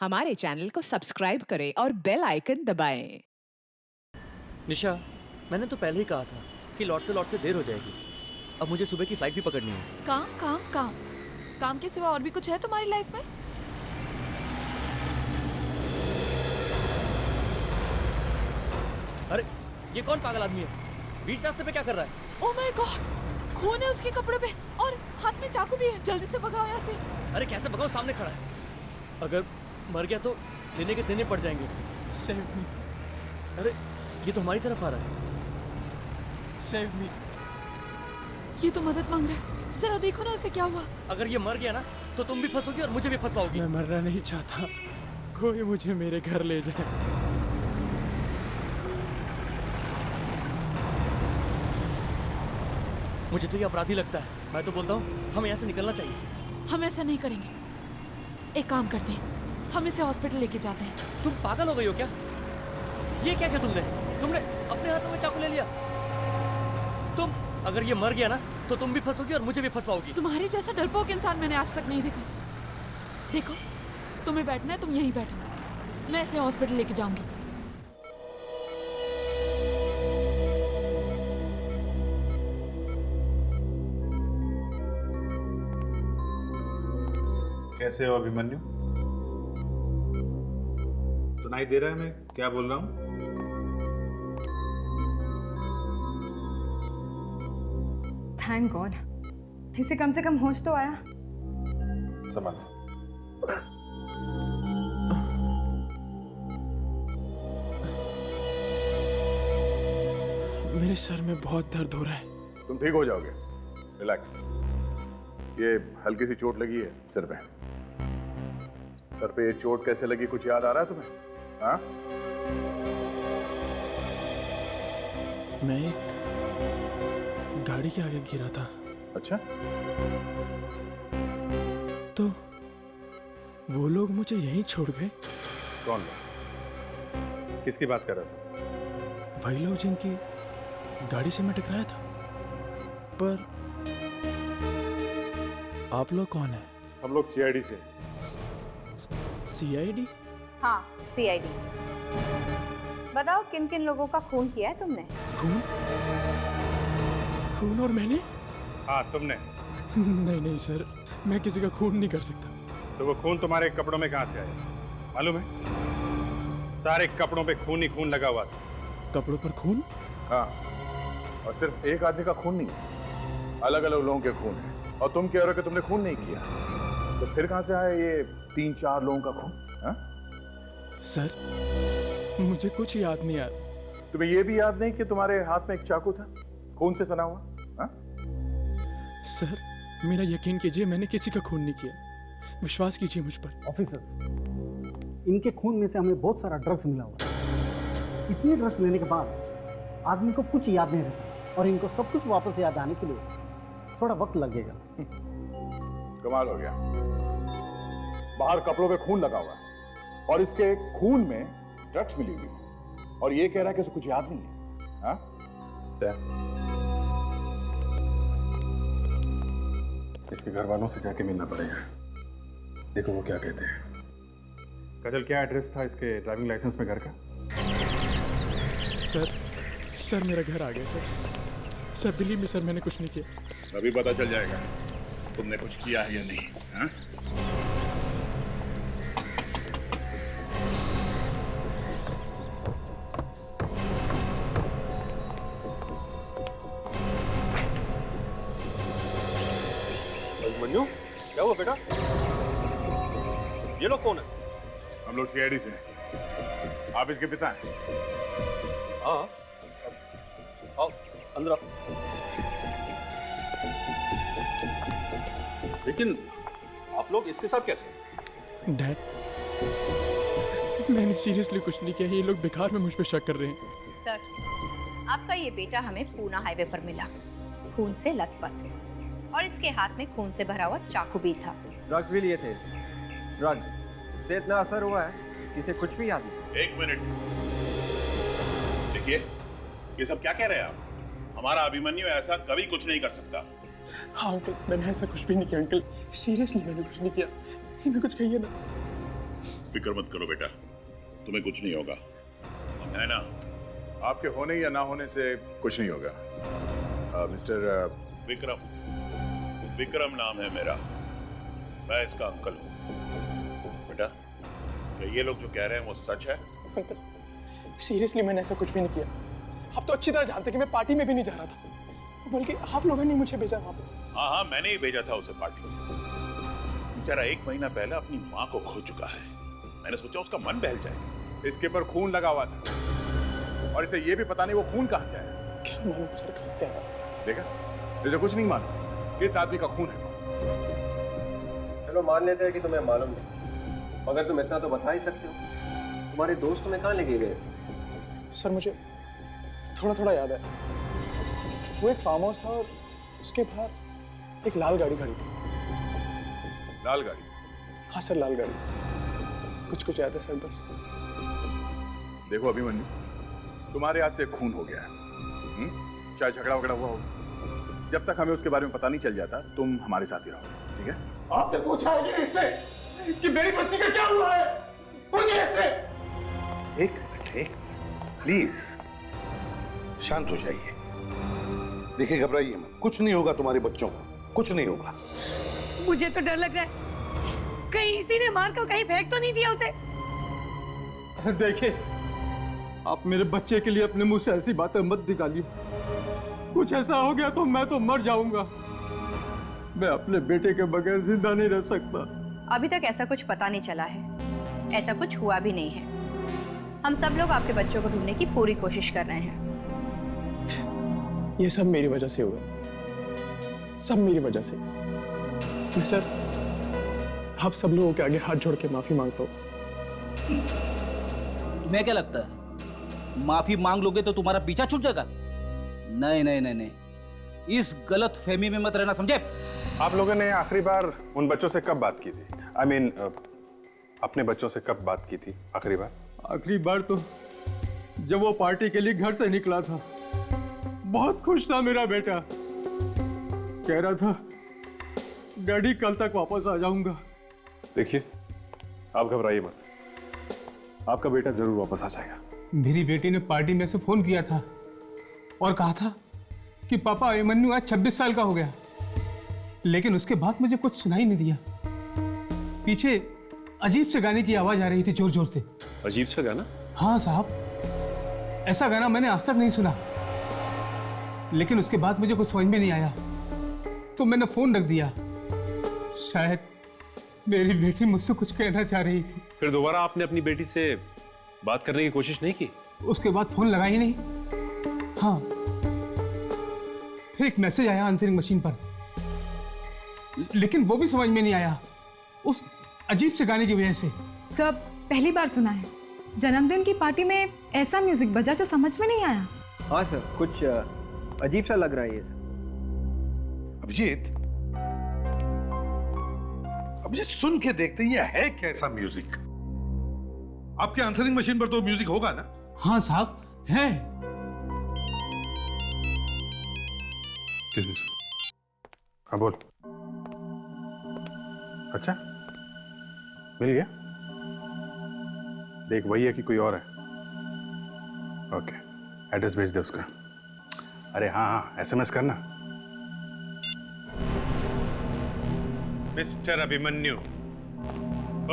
हमारे चैनल को सब्सक्राइब करें और बेल आइकन दबाएं। निशा, मैंने तो पहले ही कहा था कि लौटते लौटते देर हो जाएगी। अब मुझे सुबह की फ्लाइट भी पकड़नी है। काम काम काम काम के सिवा और भी कुछ है तुम्हारी लाइफ में? अरे, ये कौन पागल आदमी है? बीच रास्ते पे क्या कर रहा है? ओह माय गॉड, खून है उसके कपड़े पे और हाथ में चाकू भी है। जल्दी से भगाओ यहाँ से। अरे कैसे भगाओ, सामने खड़ा है। अगर मर गया तो लेने के देने पड़ जाएंगे। Save me, अरे, ये तो हमारी तरफ आ रहा है। save me. ये तो मदद मांग रहा है। जरा देखो ना उसे क्या हुआ। अगर ये मर गया ना तो तुम भी फंसोगी और मुझे भी फंसवाओगी। मैं मरना नहीं चाहता। कोई मुझे मेरे घर ले जाए। मुझे तो ये अपराधी लगता है। मैं तो बोलता हूँ हमें यहाँ से निकलना चाहिए। हम ऐसा नहीं करेंगे। एक काम करते हैं, हम इसे हॉस्पिटल लेके जाते हैं। तुम पागल हो गई हो क्या? ये क्या किया तुमने? तुमने अपने हाथों में चाकू ले लिया। तुम, अगर ये मर गया ना तो तुम भी फंसोगी और मुझे भी फंसवाओगी। तुम्हारे जैसा डरपोक इंसान मैंने आज तक नहीं देखा। देखो, तुम्हें बैठना है, तुम यहीं बैठो। मैं इसे हॉस्पिटल लेके जाऊंगी। कैसे हो अभिमन्यु? सुनाई दे रहा है मैं क्या बोल रहा हूँ? थैंक गॉड, इसे कम से कम होश तो आया। समझ। मेरे सर में बहुत दर्द हो रहा है। तुम ठीक हो जाओगे, रिलैक्स। ये हल्की सी चोट लगी है सिर पे। सर पे ये चोट कैसे लगी, कुछ याद आ रहा है तुम्हें? हाँ? मैं एक गाड़ी के आगे गिरा था। अच्छा, तो वो लोग मुझे यहीं छोड़ गए। कौन लोग? किसकी बात कर रहा था? वही लोग जिनकी गाड़ी से मैं टकराया था। पर आप लोग कौन हैं? हम लोग सीआईडी से। सीआईडी? हाँ, सीआईडी। बताओ किन किन लोगों का खून किया है तुमने? खून? खून और मैंने? हाँ तुमने। नहीं नहीं सर, मैं किसी का खून नहीं कर सकता। तो वो खून तुम्हारे कपड़ों में कहाँ से आया मालूम है? सारे कपड़ों पे खून ही खून लगा हुआ था। कपड़ों पर खून? हाँ। और सिर्फ एक आदमी का खून नहीं है, अलग अलग लोगों के खून है। और तुम कह रहे हो कि तुमने खून नहीं किया, तो फिर कहाँ से आया ये 3-4 लोगों का खून? हाँ? सर, मुझे कुछ याद नहीं आता। तुम्हें ये भी याद नहीं कि तुम्हारे हाथ में एक चाकू था, खून से सना हुआ? हाँ? सर, मेरा यकीन कीजिए, मैंने किसी का खून नहीं किया। विश्वास कीजिए मुझ पर। ऑफिसर, इनके खून में से हमें बहुत सारा ड्रग्स मिला हुआ है। इतनी ड्रग्स लेने के बाद आदमी को कुछ याद नहीं रहता और इनको सब कुछ वापस याद आने के लिए थोड़ा वक्त लगेगा। कमाल हो गया। बाहर कपड़ों पे खून लगा हुआ है और इसके खून में ड्रग्स मिली हुई है और ये कह रहा है कि उसे कुछ याद नहीं है। हाँ? इसके घर वालों से जाके मिलना पड़ेगा। देखो वो क्या कहते हैं। काजल, क्या एड्रेस था इसके ड्राइविंग लाइसेंस में घर का? सर मेरा घर आ गया sir. Sir believe me sir, मैंने कुछ नहीं किया। अभी पता चल जाएगा तुमने कुछ किया है या नहीं। हाँ? अभिमन्यु, क्या हुआ बेटा? ये लोग कौन है? हम लोग सीआईडी से हैं। आप इसके पिता हैं? हाँ, आओ अंदर आओ। लेकिन आप लोग इसके साथ कैसे? डैड, मैंने सीरियसली कुछ नहीं किया। ये लोग बेकार में मुझ पे शक कर रहे हैं। सर, आपका ये बेटा हमें पूना हाईवे पर मिला, खून से लथपथ, और इसके हाथ में खून से भरा हुआ चाकू भी था। ड्रग्स भी लिए थे। ड्रग्स से इतना असर हुआ है कि इसे कुछ भी याद नहीं। 1 मिनट देखिए, ये सब क्या कह रहे हैं आप? हमारा अभिमन्यु ऐसा कभी कुछ नहीं कर सकता। हाँ अंकल, मैंने ऐसा कुछ भी नहीं किया अंकल। सीरियसली मैंने कुछ नहीं किया। इन्हें कुछ कहिए ना। फिक्र मत करो बेटा, तुम्हें कुछ नहीं होगा, हम है ना। आपके होने या ना होने से कुछ नहीं होगा। मिस्टर विक्रम, विक्रम नाम है मेरा, मैं इसका अंकल हूँ। बेटा, क्या ये लोग जो कह रहे हैं वो सच है? अंकल, सीरियसली मैंने ऐसा कुछ भी नहीं किया। आप तो अच्छी तरह जानते कि मैं पार्टी में भी नहीं जा रहा था, बल्कि आप लोगों ने मुझे भेजा वहां पे। हाँ, मैंने ही भेजा था उसे पार्टी में। बेचारा 1 महीना पहले अपनी माँ को खो चुका है, मैंने सोचा उसका मन बहल जाएगा। इसके पर खून लगा हुआ था और इसे ये भी पता नहीं वो खून कहाँ से आया। क्या मालूम सर कहाँ से आया? देखा, इसे कुछ नहीं मालूम, इस आदमी का खून है। चलो मान लेते हैं कि तुम्हें मालूम नहीं, मगर तुम इतना तो बता ही सकते हो, तुम्हारे दोस्त तुम्हें कहाँ लेके गए? सर मुझे थोड़ा थोड़ा याद है, वो एक फार्म हाउस था और उसके बाहर एक लाल गाड़ी खड़ी थी। लाल गाड़ी? हाँ सर, लाल गाड़ी, कुछ कुछ याद है सर बस। देखो अभिमन्यु, तुम्हारे हाथ से खून हो गया है, चाहे झगड़ा वगड़ा हुआ हो, जब तक हमें उसके बारे में पता नहीं चल जाता तुम हमारे साथ ही रहो, ठीक है? आपने पूछा है कि इससे कि मेरी बच्ची का क्या हुआ है? पूछिए इससे। एक प्लीज शांत हो जाइए। देखिए, घबराइए मत, कुछ नहीं होगा तुम्हारे बच्चों को, कुछ नहीं होगा। मुझे तो डर लग रहा है, कहीं इसी ने मार कर कहीं फेंक तो नहीं दिया उसे। देखिए, आप मेरे बच्चे के लिए अपने मुंह से ऐसी बातें मत निकालिए। कुछ ऐसा हो गया तो मैं तो मर जाऊंगा। मैं अपने बेटे के बगैर जिंदा नहीं रह सकता। अभी तक ऐसा कुछ पता नहीं चला है, ऐसा कुछ हुआ भी नहीं है। हम सब लोग आपके बच्चों को ढूंढने की पूरी कोशिश कर रहे हैं। ये सब मेरी वजह से हुआ, सब मेरी वजह से। मैं सर आप सब लोगों के आगे हाथ जोड़ के माफी मांगता हूँ। तुम्हें क्या लगता है माफी मांग लोगे तो तुम्हारा पीछा छूट जाएगा? नहीं नहीं नहीं नहीं, इस गलत फहमी में मत रहना, समझे? आप लोगों ने आखिरी बार उन बच्चों से कब बात की थी? I mean, अपने बच्चों से कब बात की थी आखिरी बार? आखिरी बार तो जब वो पार्टी के लिए घर से निकला था। बहुत खुश था मेरा बेटा, कह रहा था डैडी कल तक वापस आ जाऊंगा। देखिए, आप घबराइए मत, आपका बेटा जरूर वापस आ जाएगा। मेरी बेटी ने पार्टी में से फोन किया था और कहा था कि पापा अभिमन्यु आज 26 साल का हो गया, लेकिन उसके बाद मुझे कुछ सुनाई नहीं दिया। पीछे अजीब से गाने की आवाज आ रही थी, जोर जोर से। अजीब सा गाना? हाँ साहब, ऐसा गाना मैंने आज तक नहीं सुना। लेकिन उसके बाद मुझे कुछ समझ में नहीं आया तो मैंने फोन रख दिया। शायद मेरी बेटी मुझसे कुछ कहना चाह रही थी। फिर दोबारा आपने अपनी बेटी से बात करने की कोशिश नहीं की? उसके बाद फोन लगा ही नहीं। हाँ, फिर एक मैसेज आया आंसरिंग मशीन पर, लेकिन वो भी समझ में नहीं आया उस अजीब से गाने की वजह से। सब पहली बार सुना है, जन्मदिन की पार्टी में ऐसा म्यूजिक बजा जो समझ में नहीं आया। हाँ सर, कुछ अजीब सा लग रहा है ये सब। अभिजीत, अभिजीत सुन के देखते हैं ये है कैसा म्यूजिक? आपके आंसरिंग मशीन पर तो म्यूजिक होगा ना? हाँ साहब, है। हाँ बोल। अच्छा, मिल गया? देख वही है कि कोई और है? ओके, एड्रेस भेज दे उसका। अरे हाँ हाँ, एसएमएस करना। मिस्टर अभिमन्यु,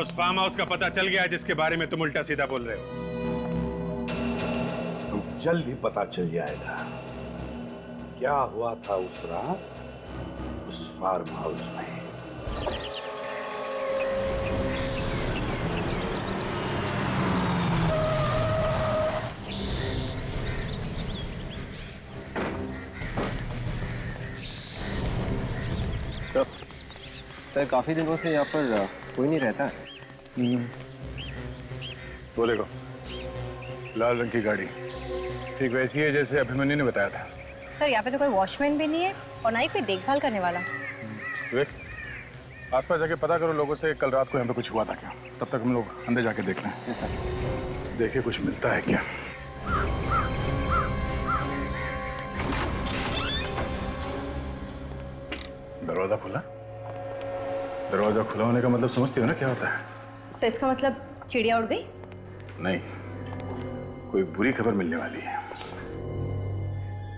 उस फार्म हाउस का पता चल गया जिसके बारे में तुम उल्टा सीधा बोल रहे हो? तो जल्द ही पता चल जाएगा क्या हुआ था उस रात उस फार्म हाउस में। सर, काफी दिनों से यहाँ पर कोई नहीं रहता है। वो देखो, लाल रंग की गाड़ी ठीक वैसी है जैसे अभिमन्यु ने बताया था। सर, यहाँ पे तो कोई वॉचमैन भी नहीं है और ना ही कोई देखभाल करने वाला। देख, आसपास जाके पता करो लोगों से कल रात को यहाँ पे कुछ हुआ था क्या। तब तक हम लोग अंदर जाके देख लें। देखे कुछ मिलता है क्या। दरवाजा खुला? दरवाजा खुला होने का मतलब समझती हो ना क्या होता है? सर, इसका मतलब चिड़िया उड़ गई? नहीं, कोई बुरी खबर मिलने वाली है।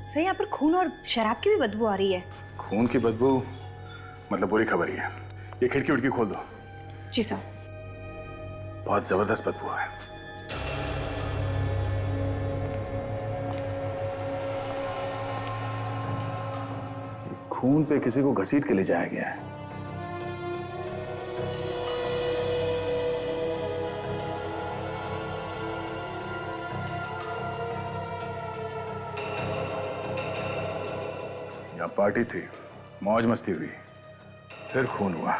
सर यहाँ पर खून और शराब की भी बदबू आ रही है। खून की बदबू मतलब बुरी खबर ही है। ये खिड़की उड़की खोल दो। जी सर। बहुत जबरदस्त बदबू है। खून पे किसी को घसीट के ले जाया गया है। यहाँ पार्टी थी, मौज मस्ती हुई, फिर खून हुआ।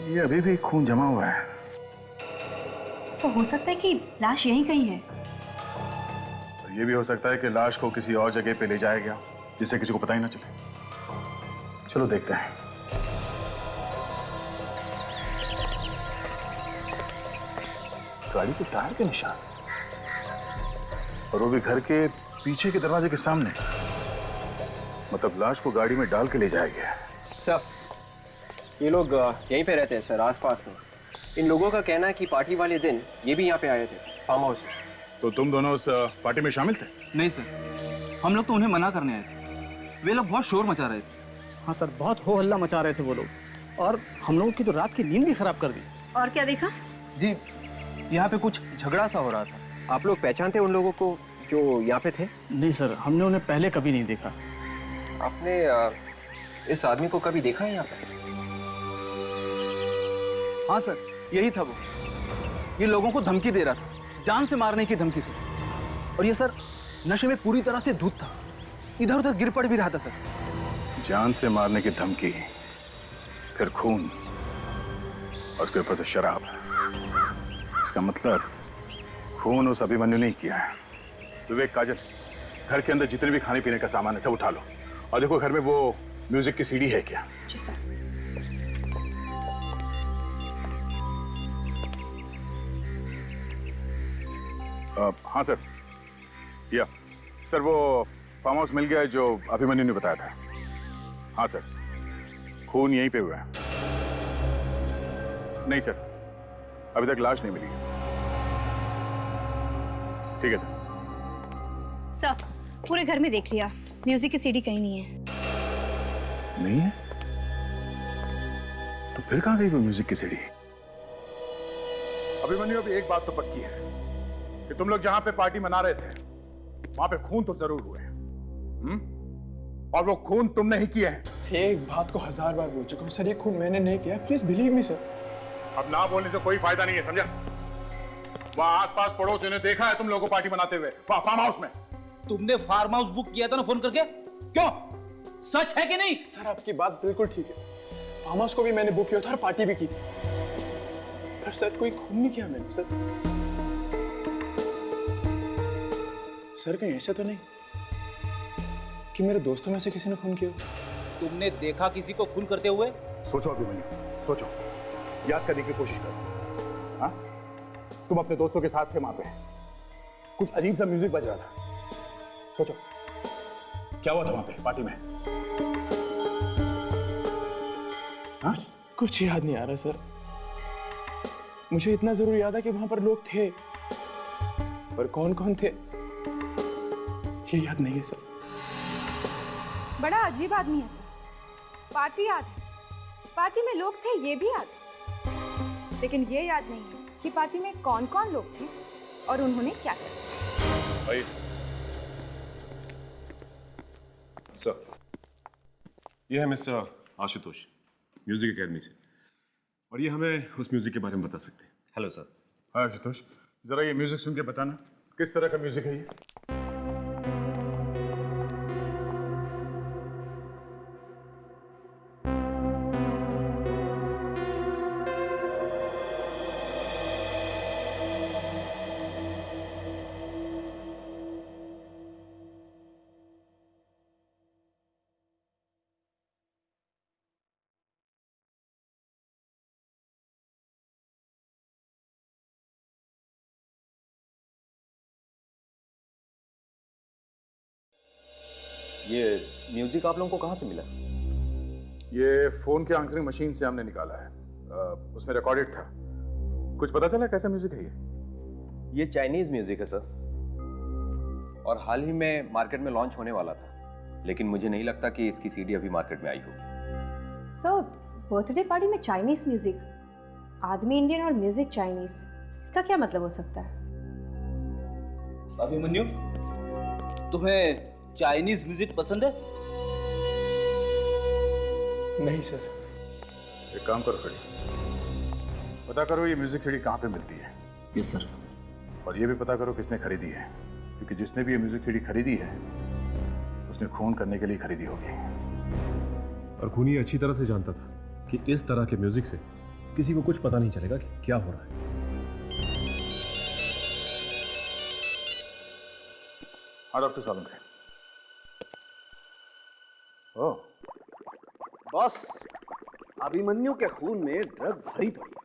ये अभी भी खून जमा हुआ है। तो हो सकता है कि लाश यहीं कहीं है। और ये भी हो सकता है कि लाश को किसी और जगह पे ले जाया गया जिससे किसी को पता ही ना चले। चलो देखते हैं। गाड़ी के टायर के निशान, और वो भी घर के पीछे के दरवाजे के सामने। मतलब लाश को गाड़ी में डाल के ले जाया गया। सर, ये लोग यहीं पे रहते हैं सर, आसपास में। इन लोगों का कहना है कि पार्टी वाले दिन ये भी यहाँ पे आए थे, फार्म हाउस में। तो तुम दोनों उस पार्टी में शामिल थे? नहीं सर, हम लोग तो उन्हें मना करने आए थे। वे लोग बहुत शोर मचा रहे थे। हाँ सर, बहुत हो हल्ला मचा रहे थे वो लोग, और हम लोगों की तो रात की नींद भी खराब कर दी। और क्या देखा? जी, यहाँ पे कुछ झगड़ा सा हो रहा था। आप लोग पहचानते उन लोगों को जो यहाँ पे थे? नहीं सर, हमने उन्हें पहले कभी नहीं देखा। आपने इस आदमी को कभी देखा है यहाँ पे? हाँ सर, यही था वो। ये लोगों को धमकी दे रहा था, जान से मारने की धमकी से। और ये सर नशे में पूरी तरह से धुत था, इधर उधर गिर पड़ भी रहा था सर। जान से मारने की धमकी, फिर खून, और उसके ऊपर से शराब। इसका मतलब खून उस अभिमन्यु ने किया है। विवेक, काजल, घर के अंदर जितने भी खाने पीने का सामान है सब उठा लो, और देखो घर में वो म्यूजिक की सीडी है क्या। जी सर। हाँ सर, या सर, वो फार्म हाउस मिल गया है जो अभिमन्यु ने बताया था। हाँ सर, खून यहीं पे हुआ है। नहीं सर, अभी तक लाश नहीं मिली। ठीक है सर। सर, पूरे घर में देख लिया, म्यूजिक की सीडी कहीं नहीं है। नहीं है? तो फिर कहाँ गई वो म्यूजिक की सीडी? अभिमन्यु, अभी एक बात तो पक्की है कि तुम लोग जहां पे पार्टी मना रहे थे वहां पे खून तो जरूर हुए। और वो खून तुमने ही किए हैं। एक बात को 1000 बार बोल चुका हूँ सर, ये खून मैंने नहीं किया, प्लीज बिलीव मी सर। अब ना बोलने से कोई फायदा नहीं है, समझा? वहां आसपास पड़ोसियों ने देखा है तुम लोगों को पार्टी मनाते हुए, वहां फार्म हाउस में। तुमने फार्म हाउस बुक किया था ना फोन करके? क्यों? सच है कि नहीं? सर आपकी बात बिल्कुल ठीक है, फार्म हाउस को भी मैंने बुक किया था और पार्टी भी की थी, पर सर कोई खून नहीं किया मैंने सर। सर कहीं ऐसा तो नहीं कि मेरे दोस्तों में से किसी ने खून किया? तुमने देखा किसी को खून करते हुए? सोचो अभिमन्यु, सोचो, याद करने की कोशिश करो। हाँ, तुम अपने दोस्तों के साथ थे वहां पे, कुछ अजीब सा म्यूजिक बज रहा था। सोचो क्या हुआ था वहां पे पार्टी में? हाँ, कुछ याद नहीं आ रहा सर। मुझे इतना जरूर याद है कि वहां पर लोग थे, पर कौन कौन थे ये याद नहीं है सर। बड़ा अजीब आदमी है सर। पार्टी याद है, पार्टी में लोग थे ये भी याद है, लेकिन ये याद नहीं है कि पार्टी में कौन कौन लोग थे और उन्होंने क्या किया। भाई सर, ये है मिस्टर आशुतोष, म्यूजिक एकेडमी से, और ये हमें उस म्यूजिक के बारे में बता सकते हैं। Hello sir. हाँ आशुतोष, जरा ये म्यूजिक सुन के बताना किस तरह का म्यूजिक है ये? ये म्यूजिक आप लोगों को कहाँ से मिला? ये फोन के आंसरिंग मशीन से हमने निकाला है। उसमें रिकॉर्डेड था। कुछ पता चला कैसा म्यूजिक है ये चाइनीज म्यूजिक है सर, और हाल ही में मार्केट में लॉन्च होने वाला था, लेकिन मुझे नहीं लगता कि इसकी सीडी अभी मार्केट में आई होगी। सर, बर्थडे पार्टी में चाइनीज म्यूजिक, आदमी इंडियन और म्यूजिक चाइनीज, इसका क्या मतलब हो सकता है? अभिमन्यु, तुम्हें चाइनीज म्यूजिक पसंद है? नहीं सर। एक काम करो खड़ी, पता करो ये म्यूजिक सीडी कहाँ पे मिलती है। Yes sir. और ये भी पता करो किसने खरीदी है, क्योंकि जिसने भी ये म्यूजिक सीडी खरीदी है उसने खून करने के लिए खरीदी होगी। और खूनी अच्छी तरह से जानता था कि इस तरह के म्यूजिक से किसी को कुछ पता नहीं चलेगा कि क्या हो रहा है। हाँ डॉक्टर सालुंखे। ओह बॉस, अभिमन्यु के खून में ड्रग भरी पड़ी है।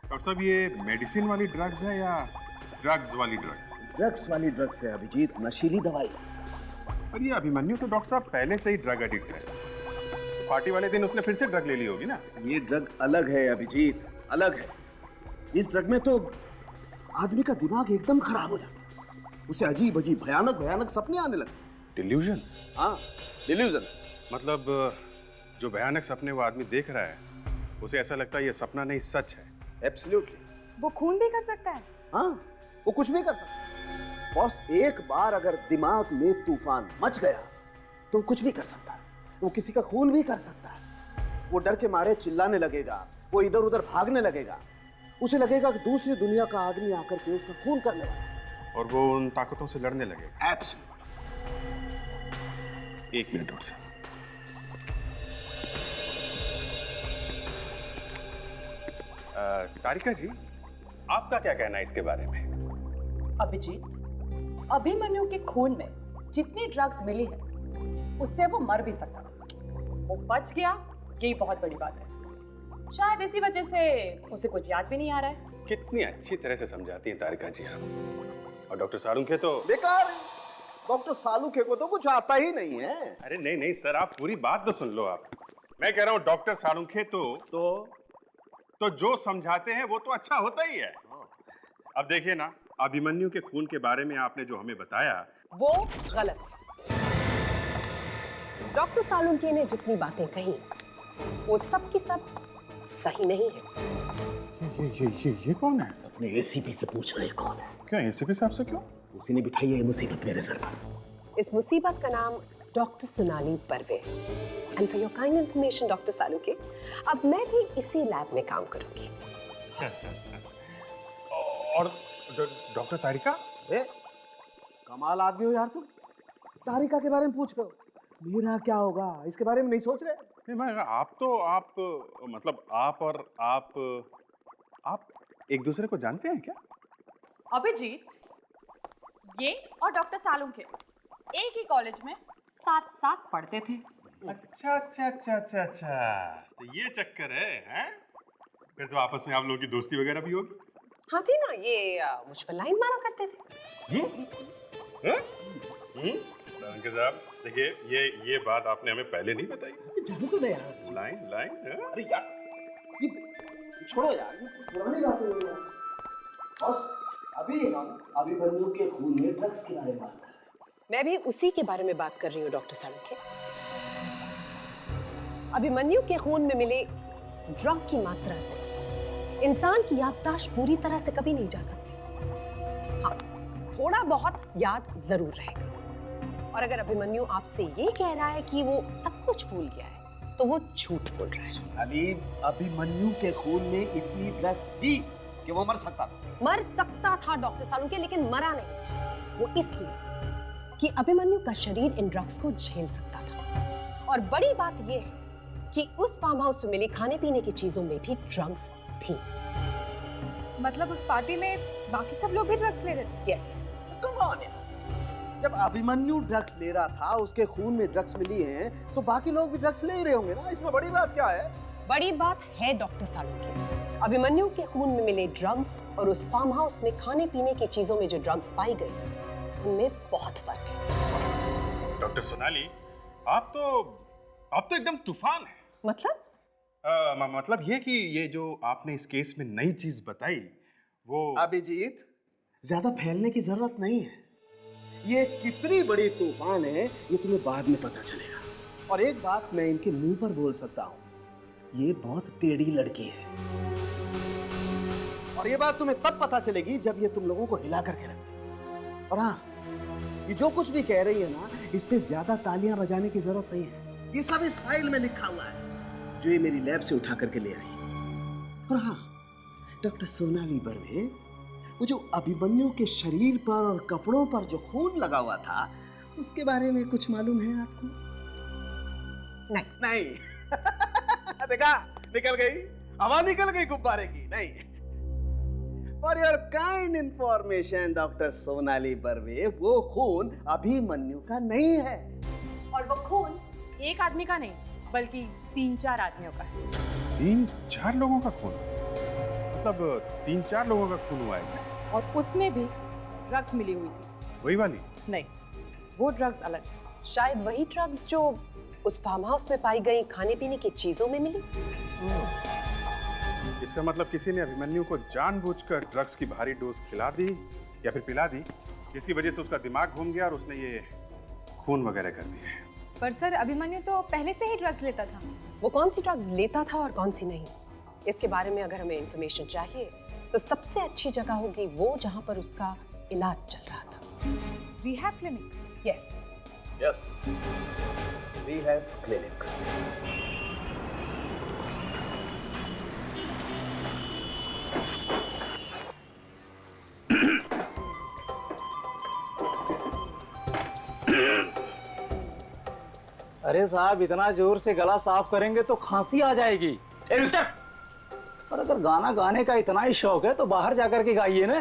डॉक्टर साहब, ये मेडिसिन वाली ड्रग्स है या ड्रग्स वाली ड्रग्स? ड्रग्स वाली ड्रग्स है अभिजीत, नशीली दवाई। पर ये अभिमन्यु तो डॉक्टर साहब पहले से ही ड्रग एडिक्ट है। पार्टी वाले दिन उसने फिर से ड्रग ले ली होगी ना? ये ड्रग अलग है अभिजीत, अलग है। इस ड्रग में तो आदमी का दिमाग एकदम खराब हो जाता है, उसे अजीब अजीब भयानक भयानक सपने आने लगते। डिल्यूजन्स? हाँ, डिल्यूजन्स। मतलब जो भयानक सपने वो आदमी देख रहा है उसे ऐसा लगता है ये सपना नहीं सच है। एब्सोल्युटली। वो खून भी कर सकता है? हाँ, वो कुछ भी कर सकता है। बॉस, एक बार अगर दिमाग में तूफान मच गया तो कुछ भी कर सकता है। वो किसी का खून भी कर सकता है। वो डर के मारे चिल्लाने लगेगा, वो इधर उधर भागने लगेगा, उसे लगेगा कि दूसरी दुनिया का आदमी आकर के उसका खून करने वाला है, और वो उन ताकतों से लड़ने लगेगा। एब्सोल्युटली। एक मिनट और से। तारिका जी, आपका क्या कहना है इसके बारे में? अभिजीत, अभिमन्यु के खून में जितनी ड्रग्स मिली है उससे वो मर भी सकता था। वो बच गया, यही बहुत बड़ी बात है। शायद इसी वजह से उसे कुछ याद भी नहीं आ रहा है। कितनी अच्छी तरह से समझाती हैं तारिका जी आप। और डॉक्टर सालुंखे तो बेकार। डॉक्टर सालुंखे को तो कुछ आता ही नहीं है। अरे नहीं नहीं सर, आप पूरी बात तो सुन लो। आप, मैं कह रहा हूँ डॉक्टर सालुंखे तो जो समझाते हैं वो तो अच्छा होता ही है। अब देखिए ना, अभिमन्यु के खून के बारे में आपने जो हमें बताया वो गलत है। डॉक्टर सालुंखे ने जितनी बातें कही वो सब की सब सही नहीं है। ये कौन है? अपने एसीपी से पूछ रहे कौन है। क्या एसीपी साहब से? क्यों? उसी ने बिठाई है मुसीबत मेरे सर पर। इस मुसीबत का नाम doctor Sonali Parve. And for your kind information doctor Salunkhe, अब मैं भी इसी लैब में काम करूंगी। और डॉक्टर तारिका? कमाल आदमी हो यार तुम। तारिका के बारे में पूछ रहे हो, मेरा क्या होगा इसके बारे में नहीं सोच रहे? नहीं, मैं आप मतलब आप एक दूसरे को जानते हैं क्या? अभिजीत, ये और डॉक्टर सालुंखे एक ही कॉलेज में साथ साथ पढ़ते थे। अच्छा, तो ये चक्कर है? फिर तो आपस में आप लोगों की दोस्ती वगैरह भी होगी। हाँ थी ना, ये मुझ पर लाइन मारा करते थे। साहब देखिए, ये बात आपने हमें पहले नहीं बताई। जाने तो नहीं यार। लाइन। अरे यार, ये छोड़ो यार, पुरानी बातें हो यार। बस अभी हम अभिमन्यु के खून में ड्रग्स के बारे में बात कर रहे हैं। मैं भी उसी के बारे में बात कर रही हूँ डॉक्टर सालुंखे। अभिमन्यु के खून में मिले ड्रग की मात्रा से इंसान की याददाश्त पूरी तरह से कभी नहीं जा सकती। हाँ, थोड़ा बहुत याद जरूर रहेगा। और अगर अभिमन्यु आपसे ये कह रहा है कि वो सब कुछ भूल गया है तो वो झूठ बोल रहा है। अली, अभिमन्यु के खून में इतनी ड्रग्स थी कि वो मर सकता था। मर सकता था डॉक्टर सालुंखे, लेकिन मरा नहीं। वो इसलिए कि अभिमन्यु का शरीर इन ड्रग्स को झेल सकता था। और बड़ी बात यह है कि उस फार्म हाउस में मिली खाने पीने की चीजों में भी ड्रग्स थी। मतलब उस पार्टी में बाकी सब लोग भी ड्रग्स ले रहे थे? यस। कम ऑन यार, जब अभिमन्यु ड्रग्स ले रहा था, उसके खून में ड्रग्स मिली हैं, तो बाकी लोग भी ड्रग्स ले ही रहे होंगे ना। इसमें बड़ी बात क्या है? बड़ी बात है डॉक्टर सालुंखे। अभिमन्यु के खून में मिले ड्रग्स और उस फार्म हाउस में खाने पीने की चीजों में जो ड्रग्स पाई गई, उनमें बहुत फर्क है। डॉक्टर सोनाली, आप तो एकदम तूफान है। मतलब? मतलब ये कि ये जो आपने इस केस में नई चीज बताई वो अभिजीत, ज्यादा फैलने की जरूरत नहीं है। ये कितनी बड़ी तूफान है ये तुम्हें बाद में पता चलेगा। और एक बात मैं इनके मुंह पर बोल सकता हूँ, ये बहुत टेढ़ी लड़की है। और ये बात तुम्हें तब पता चलेगी जब ये तुम लोगों को हिला करके रख दे। और हाँ, ये जो कुछ भी कह रही है ना, इस पे ज्यादा तालियां बजाने की जरूरत नहीं है। ये सब इस फाइल में लिखा हुआ है जो ये मेरी लैब से उठा करके ले आई। और हाँ, डॉक्टर सोनाली बर्वे, वो जो अभिमन्यु के शरीर पर और कपड़ों पर जो खून लगा हुआ था, उसके बारे में कुछ मालूम है आपको? नहीं। देखा, निकल गई, हवा निकल गई गुब्बारे की। नहीं। For your kind information, doctor Sonali Barve, वो खून अभिमन्यु का नहीं है। और वो खून एक आदमी का नहीं, बल्कि 3-4 आदमियों का है। 3-4 लोगों का खून? मतलब 3-4 लोगों का खून हुआ है? और उसमें भी ड्रग्स मिली हुई थी। वही वाली? नहीं, वो ड्रग्स अलग। शायद वही ड्रग्स जो उस फार्म हाउस में पाई गई खाने पीने की चीजों में मिली। इसका मतलब किसी ने अभिमन्यु को जानबूझकर ड्रग्स की भारी डोज खिला दी या फिर पिला दी, जिसकी वजह से उसका दिमाग घूम गया और उसने ये खून वगैरह कर दिए। पर सर, अभिमन्यु तो पहले से ही ड्रग्स लेता था। वो कौन सी ड्रग्स लेता था और कौन सी नहीं, इसके बारे में अगर हमें इंफॉर्मेशन चाहिए तो सबसे अच्छी जगह होगी वो जहां पर उसका इलाज चल रहा था। Rehab clinic? Yes. Rehab clinic. अरे साहब, इतना जोर से गला साफ करेंगे तो खांसी आ जाएगी। ए मिस्टर, और अगर गाना गाने का इतना ही शौक है तो बाहर जाकर के गाइए ना।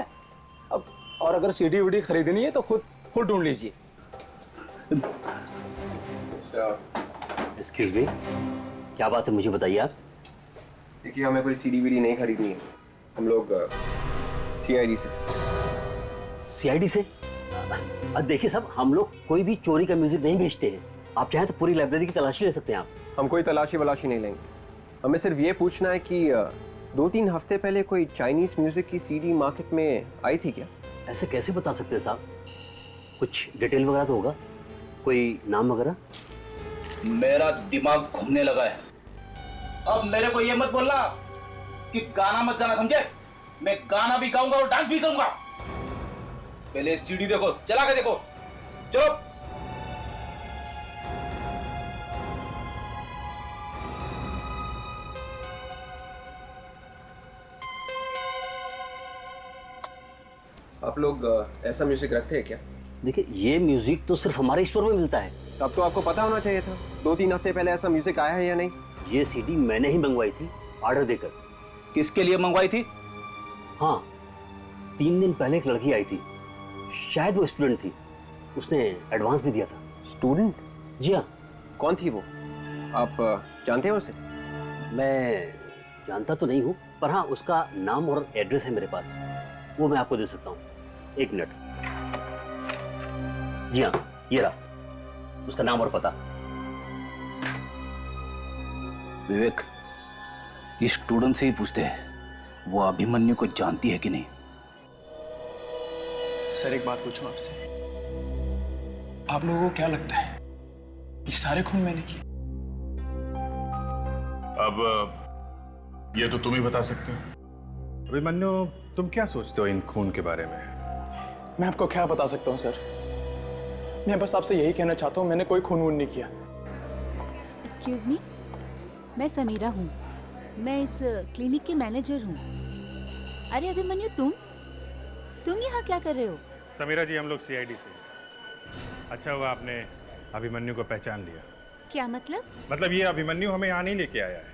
अब और अगर सीडी वीडी खरीदनी है तो खुद ढूंढ लीजिए। एक्सक्यूज मी, क्या बात है, मुझे बताइए आप। देखिए, हमें कोई सीडी वीडी नहीं खरीदनी है, हम लोग सीआईडी से। सीआईडी से? अब देखिए साहब, हम लोग कोई भी चोरी का म्यूजिक नहीं बेचते हैं। आप चाहें तो पूरी लाइब्रेरी की तलाशी ले सकते हैं आप। हम कोई तलाशी वलाशी नहीं लेंगे, हमें सिर्फ ये पूछना है कि 2-3 हफ्ते पहले कोई चाइनीज म्यूजिक की सीडी मार्केट में आई थी क्या? ऐसे कैसे बता सकते हैं साहब, कुछ डिटेल वगैरह तो होगा, कोई नाम वगैरह? मेरा दिमाग घूमने लगा है। अब मेरे को ये मत बोलना कि गाना मत गाना, समझे? मैं गाना भी गाऊंगा और डांस भी करूंगा। पहले सीडी देखो, चला के देखो। चलो। आप लोग ऐसा म्यूजिक रखते हैं क्या? देखिए, ये म्यूजिक तो सिर्फ हमारे स्टोर में मिलता है। तब तो आपको पता होना चाहिए था, 2-3 हफ्ते पहले ऐसा म्यूजिक आया है या नहीं? ये सीडी मैंने ही मंगवाई थी ऑर्डर देकर। किसके लिए मंगवाई थी? हाँ, 3 दिन पहले एक लड़की आई थी, शायद वो स्टूडेंट थी, उसने एडवांस भी दिया था। स्टूडेंट? जी हाँ। कौन थी वो, आप जानते हैं उसे? मैं जानता तो नहीं हूँ, पर हाँ, उसका नाम और एड्रेस है मेरे पास, वो मैं आपको दे सकता हूँ। 1 मिनट। जी हाँ, ये रहा उसका नाम और पता। विवेक, इस स्टूडेंट से ही पूछते हैं वो अभिमन्यु को जानती है कि नहीं। सर, एक बात पूछूं आपसे, आप लोगों को क्या लगता है ये सारे खून मैंने किए? अब ये तो तुम ही बता सकते हो। अभिमन्यु, तुम क्या सोचते हो इन खून के बारे में? मैं आपको क्या बता सकता हूँ सर, मैं बस आपसे यही कहना चाहता हूँ, मैंने कोई खून वून नहीं किया। एक्सक्यूज मी, मैं समीरा हूँ, मैं इस क्लिनिक की मैनेजर हूँ। अरे अभिमन्यु, तुम यहाँ क्या कर रहे हो? समीरा जी, हम लोग सीआईडी से। अच्छा हुआ आपने अभिमन्यु को पहचान लिया। क्या मतलब? मतलब ये अभिमन्यु हमें यहाँ नहीं लेके आया है,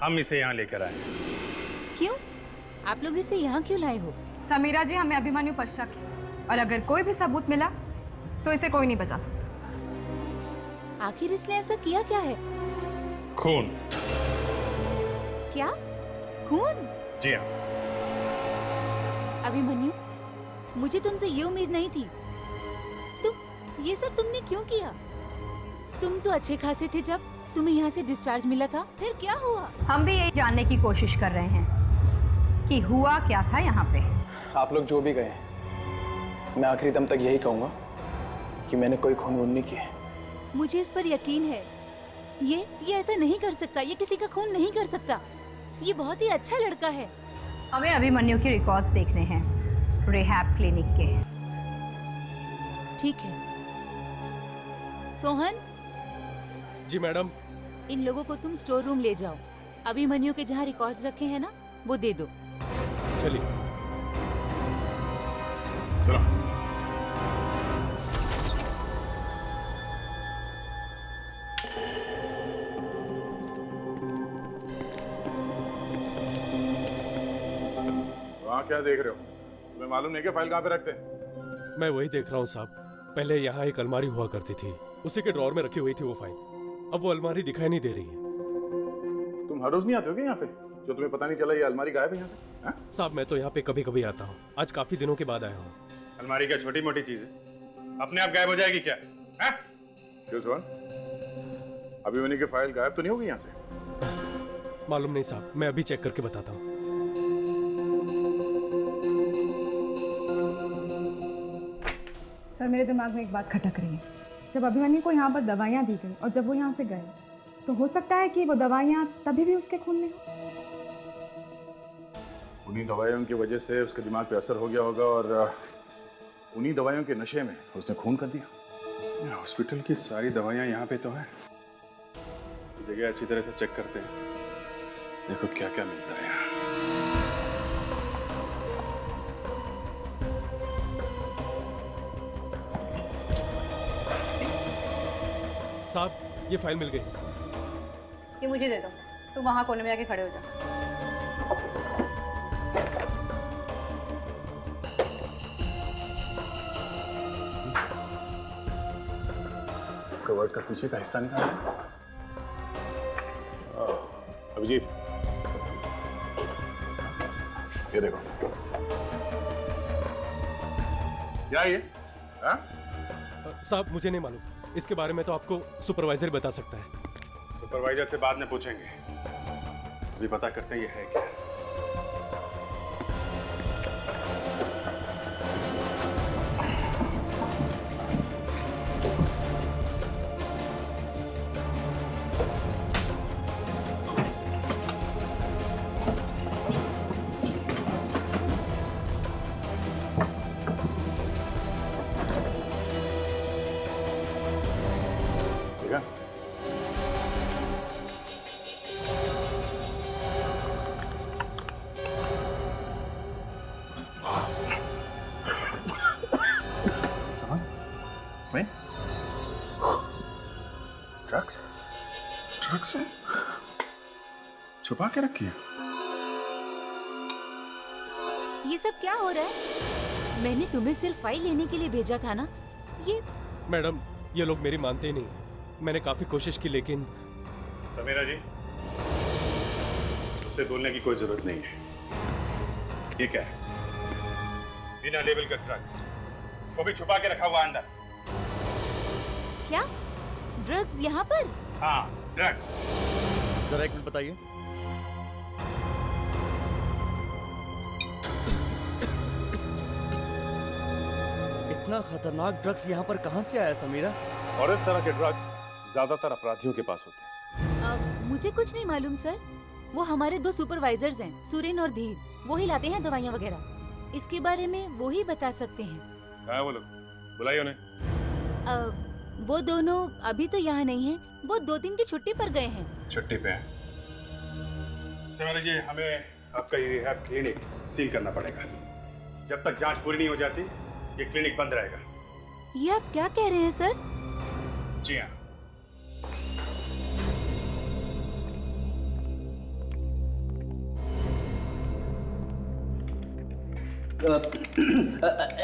हम इसे यहाँ लेकर आए। क्यों? आप लोग इसे यहाँ क्यों लाए हो? समीरा जी, हमें अभिमन्यु पर शक है और अगर कोई भी सबूत मिला तो इसे कोई नहीं बचा सकता। आखिर इसने ऐसा किया क्या है? खून। क्या? खून? जी हाँ। अभिमन्यु, मुझे तुमसे ये उम्मीद नहीं थी। ये सब तुमने क्यों किया? तुम तो अच्छे खासे थे जब तुम्हें यहाँ से डिस्चार्ज मिला था, फिर क्या हुआ? हम भी यही जानने की कोशिश कर रहे हैं। कि हुआ क्या था यहाँ पे। आप लोग जो भी गए, मैं आखिरी दम तक यही कहूंगा कि मैंने कोई खून वून नहीं किया। मुझे इस पर यकीन है। ये ऐसा नहीं कर सकता, ये किसी का खून नहीं कर सकता। ये बहुत ही अच्छा लड़का है। हमें अभिमन्यु के रिकॉर्ड्स देखने हैं रिहैब क्लिनिक के। ठीक है। सोहन। जी मैडम। इन लोगों को तुम स्टोर रूम ले जाओ। अभिमन्यु के जहाँ रिकॉर्ड्स रखे हैं ना, वो दे दो। चलिए। चलो। वहाँ क्या देख रहे हो? तुम्हें मालूम नहीं क्या फाइल कहाँ पे रखते हैं? मैं वही देख रहा हूँ साहब। पहले यहाँ एक अलमारी हुआ करती थी, उसी के ड्रॉर में रखी हुई थी वो फाइल। अब वो अलमारी दिखाई नहीं दे रही है। तुम हर रोज नहीं आते हो क्या यहाँ पे, जो तुम्हें पता नहीं चला ये अलमारी गायब है यहाँ से? साहब मैं तो यहाँ पे कभी कभी आता हूँ, आज काफी दिनों के बाद आया हूँ। अलमारी क्या छोटी मोटी चीज है, अपने आप गायब हो जाएगी क्या? क्यों सोहन, अभिमन्यु की फाइल गायब तो नहीं होगी यहाँ से? मालूम नहीं साहब, मैं अभी चेक करके बताता हूँ। सर मेरे दिमाग में एक बात खटक रही है। जब अभिमन्यु को यहाँ पर दवाइयाँ दी गई और जब वो यहाँ से गए, तो हो सकता है कि वो दवाइयाँ तभी भी उसके खून में हो। उन्हीं दवाइयों की वजह से उसके दिमाग पे असर हो गया होगा और उन्हीं दवाइयों के नशे में उसने खून कर दिया। हॉस्पिटल की सारी दवाइयाँ यहाँ पे तो है, जगह अच्छी तरह से चेक करते हैं, देखो क्या क्या मिलता है यहाँ। साहब ये फाइल मिल गई। ये मुझे दे दो, तुम वहाँ कोने में जाके खड़े हो जाओ। कवर्ड का पीछे का हिस्सा निकाला है। अभिजीत ये देखो, क्या ये? साहब मुझे नहीं मालूम, इसके बारे में तो आपको सुपरवाइजर बता सकता है। सुपरवाइजर से बाद में पूछेंगे, अभी पता करते हैं ये है क्या। ड्रग्स? ड्रग्स छुपा के रखी है। ये सब क्या हो रहा है? मैंने तुम्हें सिर्फ फाइल लेने के लिए भेजा था ना। ये मैडम ये लोग मेरी मानते ही नहीं। मैंने काफी कोशिश की लेकिन। समीरा जी, उससे बोलने की कोई जरूरत नहीं है। ये क्या है? बिना लेबल का ड्रग्स, वो भी छुपा के रखा हुआ अंदर। क्या ड्रग्स यहाँ पर? हाँ ड्रग्स। जरा एक मिनट बताइए। इतना खतरनाक ड्रग्स यहाँ पर कहाँ से आया समीरा? और इस तरह के ड्रग्स ज्यादातर अपराधियों के पास होते हैं। मुझे कुछ नहीं मालूम सर। वो हमारे दो सुपरवाइजर्स हैं, सुरेन और धीर। वो ही लाते हैं दवाइयाँ वगैरह। इसके बारे में वो ही बता सकते हैं। कहाँ है वो लोग? बुलाइए उन्हें। वो दोनों अभी तो यहाँ नहीं हैं। वो 2 दिन की छुट्टी पर गए हैं। छुट्टी पे हैं। समीरा जी, हमें आपका ये रिहैब क्लिनिक सील करना पड़ेगा। जब तक जांच पूरी नहीं हो जाती, ये क्लिनिक बंद रहेगा। ये आप क्या कह रहे हैं सर? जी हाँ।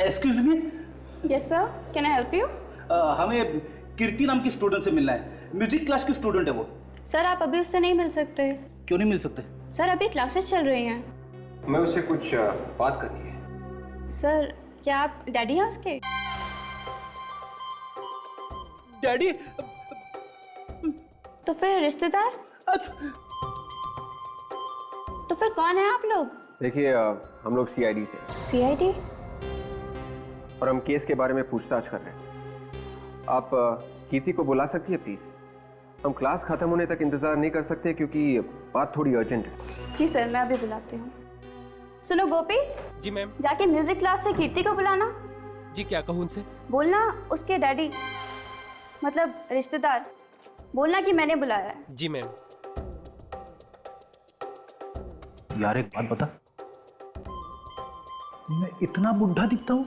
Excuse me. Yes sir, can I help you? हमें कीर्ति नाम की स्टूडेंट से मिलना है। म्यूजिक क्लास की स्टूडेंट है वो। सर आप अभी उससे नहीं मिल सकते। क्यों नहीं मिल सकते? सर अभी क्लासेस चल रही हैं। मैं उससे कुछ बात करनी है। सर क्या आप डैडी हैं उसके? डैडी? तो फिर रिश्तेदार? तो फिर कौन है आप लोग? देखिए हम लोग सीआईडी से। सीआईडी? और हम केस के बारे में पूछताछ कर रहे हैं। आप कीर्ति को बुला सकती है प्लीज? हम क्लास खत्म होने तक इंतजार नहीं कर सकते क्योंकि बात थोड़ी अर्जेंट है। जी सर, मैं अभी बुलाती हूँ। सुनो गोपी। जी मैम। जाके म्यूजिक क्लास से कीर्ति को बुलाना। जी क्या कहूँ उनसे? बोलना उसके डैडी मतलब रिश्तेदार, बोलना कि मैंने बुलाया है। जी मैम। यार एक बात बता, मैं इतना बुढ़ा दिखता हूँ?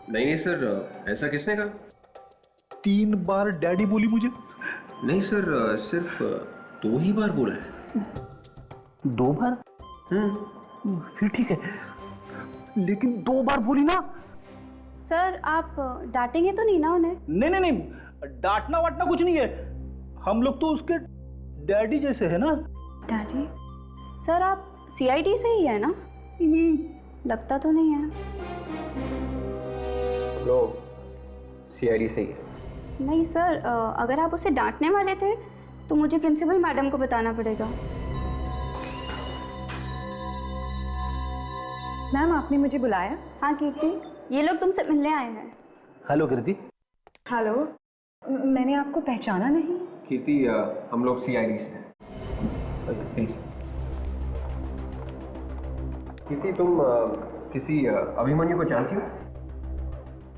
नहीं सर, ऐसा किसने कहा? 3 बार डैडी बोली मुझे। नहीं सर, सिर्फ 2 ही बार बोला है। 2 बार? फिर ठीक है, लेकिन 2 बार बोली ना। सर आप डांटेंगे तो नहीं ना उन्हें? नहीं नहीं नहीं, डांटना वाटना कुछ नहीं है, हम लोग तो उसके डैडी जैसे है ना। डैडी? सर आप सीआईडी से ही है ना? लगता तो नहीं है। लो, सीआईडी से ही है। नहीं सर, अगर आप उसे डांटने वाले थे तो मुझे प्रिंसिपल मैडम को बताना पड़ेगा। मैम आपने मुझे बुलाया? हाँ कीर्ति, ये लोग तुमसे मिलने आए हैं। हेलो कीर्ति। हेलो, मैंने आपको पहचाना नहीं। कीर्ति, हम लोग सीआईडी से हैं। कीर्ति, तुम किसी अभिमन्यु को जानती हो?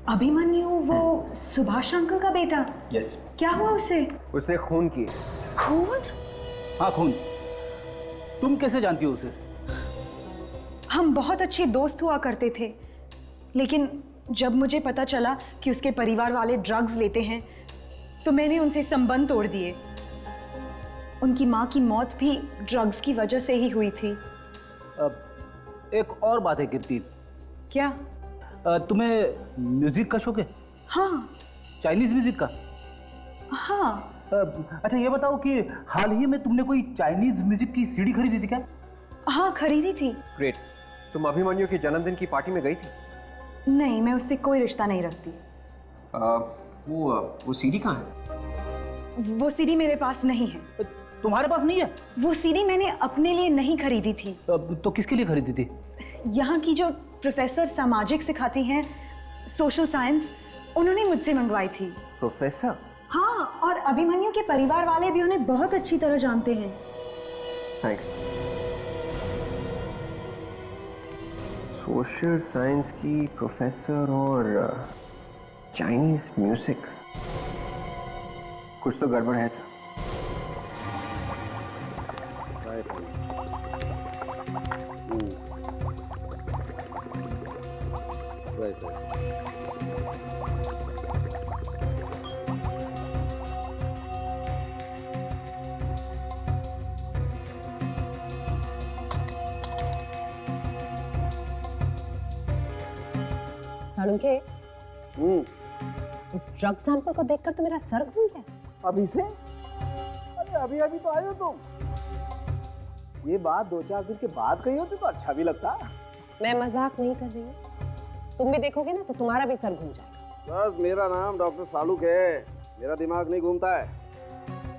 अभिमन्यु, वो सुभाष अंकल का बेटा? यस। क्या हुआ उसे? उसने खून किए। खून? हाँ खून। तुम कैसे जानती हो उसे? हम बहुत अच्छे दोस्त हुआ करते थे, लेकिन जब मुझे पता चला कि उसके परिवार वाले ड्रग्स लेते हैं तो मैंने उनसे संबंध तोड़ दिए। उनकी माँ की मौत भी ड्रग्स की वजह से ही हुई थी। एक और बात है कीर्ति। क्या? तुम्हें म्यूजिक का शौक है? हाँ। चाइनीज म्यूजिक का? हाँ। अच्छा ये बताओ कि हाल ही में तुमने कोई चाइनीज म्यूजिक की सीडी खरीदी थी क्या? हाँ खरीदी थी। ग्रेट। तुम अभिमन्यु के जन्मदिन की पार्टी में गई थी? नहीं, मैं उससे कोई रिश्ता नहीं रखती। वो सीडी कहाँ है? वो सीडी मेरे पास नहीं है। तुम्हारे पास नहीं है? वो सीडी मैंने अपने लिए नहीं खरीदी थी। तो किसके लिए खरीदी थी? यहाँ की जो प्रोफेसर सामाजिक सिखाती हैं, सोशल साइंस, उन्होंने मुझसे मंगवाई थी। प्रोफेसर? हाँ, और अभिमन्यु के परिवार वाले भी उन्हें बहुत अच्छी तरह जानते हैं। थैंक्स। सोशल साइंस की प्रोफेसर और चाइनीज म्यूजिक, कुछ तो गड़बड़ है सर। सालुंखे, इस ड्रग सैंपल को देखकर तो मेरा सर घूम गया। अभी से? अरे अभी अभी तो आए हो तुम। ये बात 2-4 दिन के बाद कही होती तो अच्छा भी लगता। मैं मजाक नहीं कर रही हूँ, तुम भी देखोगे ना तो तुम्हारा भी सर घूम जाएगा। बस मेरा नाम डॉक्टर सालुक है, मेरा दिमाग नहीं घूमता है।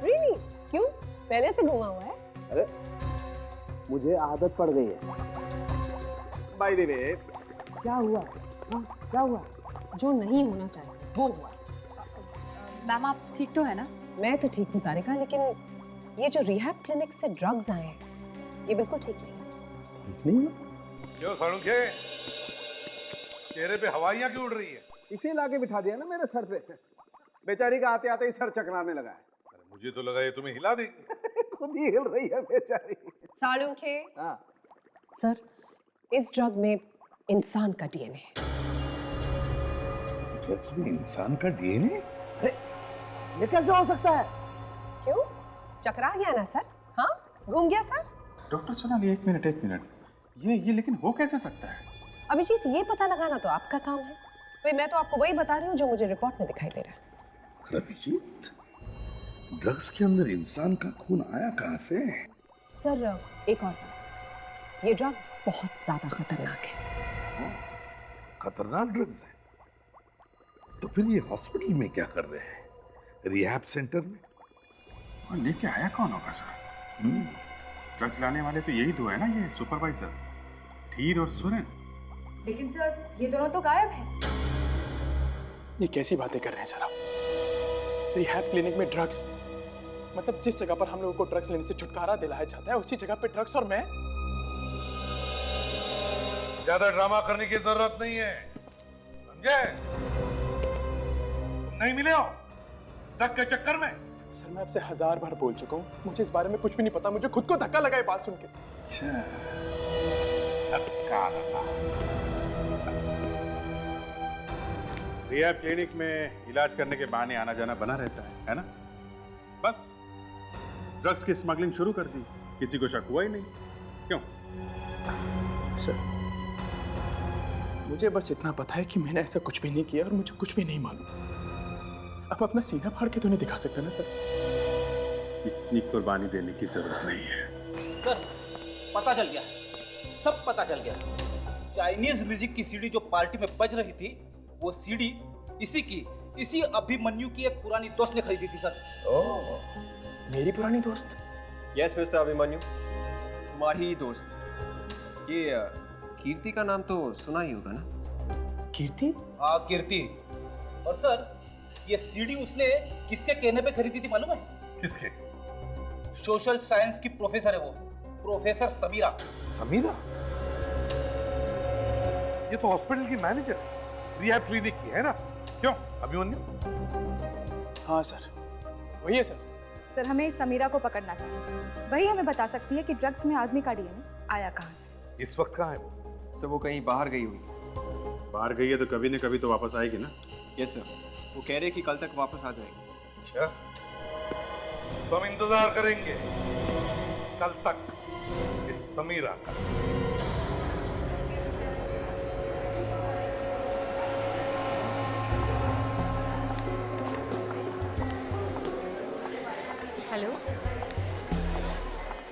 Really? क्यों? पहले से घुमा हुआ है? अरे मुझे आदत पड़ गई है। बाय द वे, क्या हुआ? हाँ, क्या हुआ? जो नहीं होना चाहिए वो हुआ। मैम आप ठीक तो है ना? मैं तो ठीक हूँ तारिका, लेकिन ये जो रिहैब क्लिनिक से ड्रग्स आए हैं ये बिल्कुल ठीक नहीं है। क्यों सालुंखे, चेहरे पे हवाइयां क्यों उड़ रही है? इसे लाके बिठा दिया ना मेरे सर पे, बेचारी का आते आते ही सर चकराने लगा है। अरे मुझे तो लगा ये तुम्हें हिला देगी। खुद ही हिल रही है बेचारी। सालुंखे, हाँ सर, इस ड्रग में इंसान का डीएनए है। ड्रग्स में इंसान का डीएनए? अरे ये कैसे हो सकता है? क्यों? चकरा गया ना सर? हाँ, घूम गया सर? डॉक्टर सोनाली, एक मिनट, ये लेकिन हो कैसे सकता है? अभिजीत, ये पता लगाना तो आपका काम है। भाई मैं तो आपको वही बता रही हूँ जो मुझे रिपोर्ट में दिखाई दे रहा है। अभिजीत, ड्रग्स के अंदर इंसान का खून आया कहाँ से? सर एक और बात, ये ड्रग बहुत ज्यादा खतरनाक है। खतरनाक ड्रग्स है? तो फिर ये हॉस्पिटल में क्या कर रहे हैं? रिहैब सेंटर में? और लेके आया कौन होगा सर? ड्रग्स लाने वाले तो यही दो है ना, ये सुपरवाइजर। धीर और सुरेन। लेकिन सर ये दोनों तो गायब हैं। ये कैसी बातें कर रहे हैं सर आप? रिहैब क्लिनिक में ड्रग्स, मतलब जिस जगह पर हम लोगों को ड्रग्स लेने से छुटकारा दिलाया जाता है उसी जगह पे ड्रग्स, और मैं? ज्यादा ड्रामा करने की जरूरत नहीं है, समझे? तुम नहीं मिले हो ड्रग के चक्कर में। सर मैं आपसे 1000 बार बोल चुका हूँ, मुझे इस बारे में कुछ भी नहीं पता। मुझे खुद को धक्का लगा ये बात सुन के। धक्का लगा। रिहैब क्लिनिक में इलाज करने के बहाने आना जाना बना रहता है ना? बस ड्रग्स की स्मगलिंग शुरू कर दी, किसी को शक हुआ ही नहीं। क्यों? सर मुझे बस इतना पता है कि मैंने ऐसा कुछ भी नहीं किया और मुझे कुछ भी नहीं मालूम। आप अपना सीना फाड़ के तो नहीं दिखा सकते ना सर? इतनी कुर्बानी देने की जरूरत नहीं है। सर पता चल गया, सब पता चल गया। चाइनीज म्यूजिक की सीडी जो पार्टी में बज रही थी, वो सीडी इसी अभिमन्यु की एक पुरानी दोस्त ने खरीदी थी सर। ओह, मेरी पुरानी दोस्त? यस मिस्टर अभिमन्यु, तुम्हारी ही दोस्त। ये कीर्ति का नाम तो सुना ही होगा ना? कीर्ति? हाँ कीर्ति। और सर ये सीडी उसने किसके कहने पे खरीदी थी मालूम है? किसके? सोशल साइंस की प्रोफेसर है वो, प्रोफेसर समीरा। समीरा? ये तो हॉस्पिटल की मैनेजर है, रिहैब क्लिनिक की है ना? क्यों अभिमन्यु? हाँ सर वही है सर। सर हमें समीरा को पकड़ना चाहिए, वही हमें बता सकती है कि ड्रग्स में आदमी का डीएनए आया कहाँ से। इस वक्त कहाँ है वो? सर वो कहीं बाहर गई हुई। बाहर गई है तो कभी न कभी तो वापस आएगी ना? यस सर, वो कह रहे कि कल तक वापस आ जाएगी। अच्छा, तो हम इंतजार करेंगे कल तक इस समीरा का। हेलो,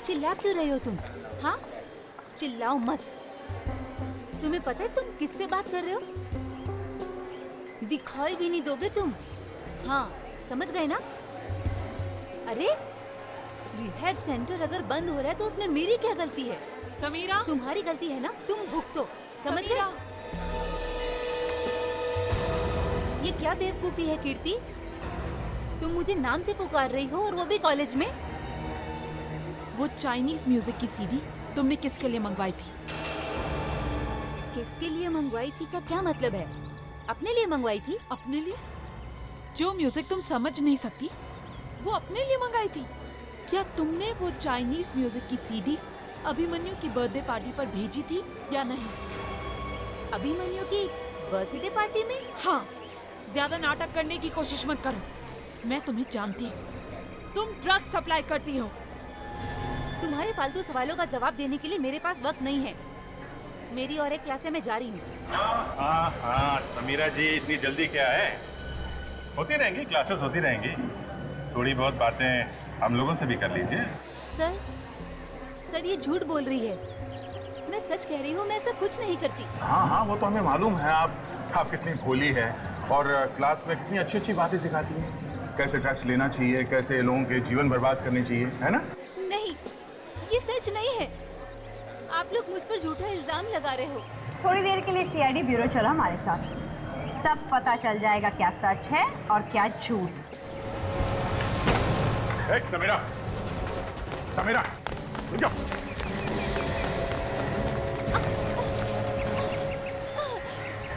चिल्ला क्यों रहे हो तुम? हाँ चिल्लाओ मत। तुम्हें पता है तुम किससे बात कर रहे हो? दिखाई भी नहीं दोगे तुम। हाँ समझ गए ना? अरे रिहैब सेंटर अगर बंद हो रहा है तो उसमें मेरी क्या गलती है? समीरा तुम्हारी गलती है ना, तुम भुगतो। समझ गए? ये क्या बेवकूफी है कीर्ति? तुम मुझे नाम से पुकार रही हो और वो भी कॉलेज में। वो चाइनीज म्यूजिक की सीडी तुमने किसके लिए मंगवाई थी? किसके लिए मंगवाई थी का क्या मतलब है? अपने लिए मंगवाई थी। अपने लिए? जो म्यूजिक तुम समझ नहीं सकती वो अपने लिए मंगाई थी। क्या तुमने वो चाइनीज म्यूजिक की सीडी अभिमन्यु की बर्थडे पार्टी पर भेजी थी या नहीं? अभिमन्यु की बर्थडे पार्टी में? हाँ, ज्यादा नाटक करने की कोशिश मत करो, मैं तुम्हें जानती हूँ। तुम ड्रग सप्लाई करती हो। तुम्हारे फालतू सवालों का जवाब देने के लिए मेरे पास वक्त नहीं है। मेरी और एक क्लास है, मैं जा रही हूँ। हाँ समीरा जी, इतनी जल्दी क्या है? होती रहेंगी क्लासेस, होती रहेंगी। थोड़ी बहुत बातें हम लोगों से भी कर लीजिए। सर ये झूठ बोल रही है। मैं सच कह रही हूँ, मैं ऐसा कुछ नहीं करती। हाँ वो तो हमें मालूम है। आप कितनी भोली है और क्लास में कितनी अच्छी अच्छी बातें सिखाती हैं। कैसे ड्रग्स लेना चाहिए, कैसे लोगों के जीवन बर्बाद करने चाहिए, है ना? नहीं, ये सच नहीं है। आप लोग मुझ पर झूठा इल्जाम लगा रहे हो। थोड़ी देर के लिए सीआईडी ब्यूरो चलो हमारे साथ, सब पता चल जाएगा क्या सच है और क्या झूठ। समीरा, समीरा, रुक जाओ।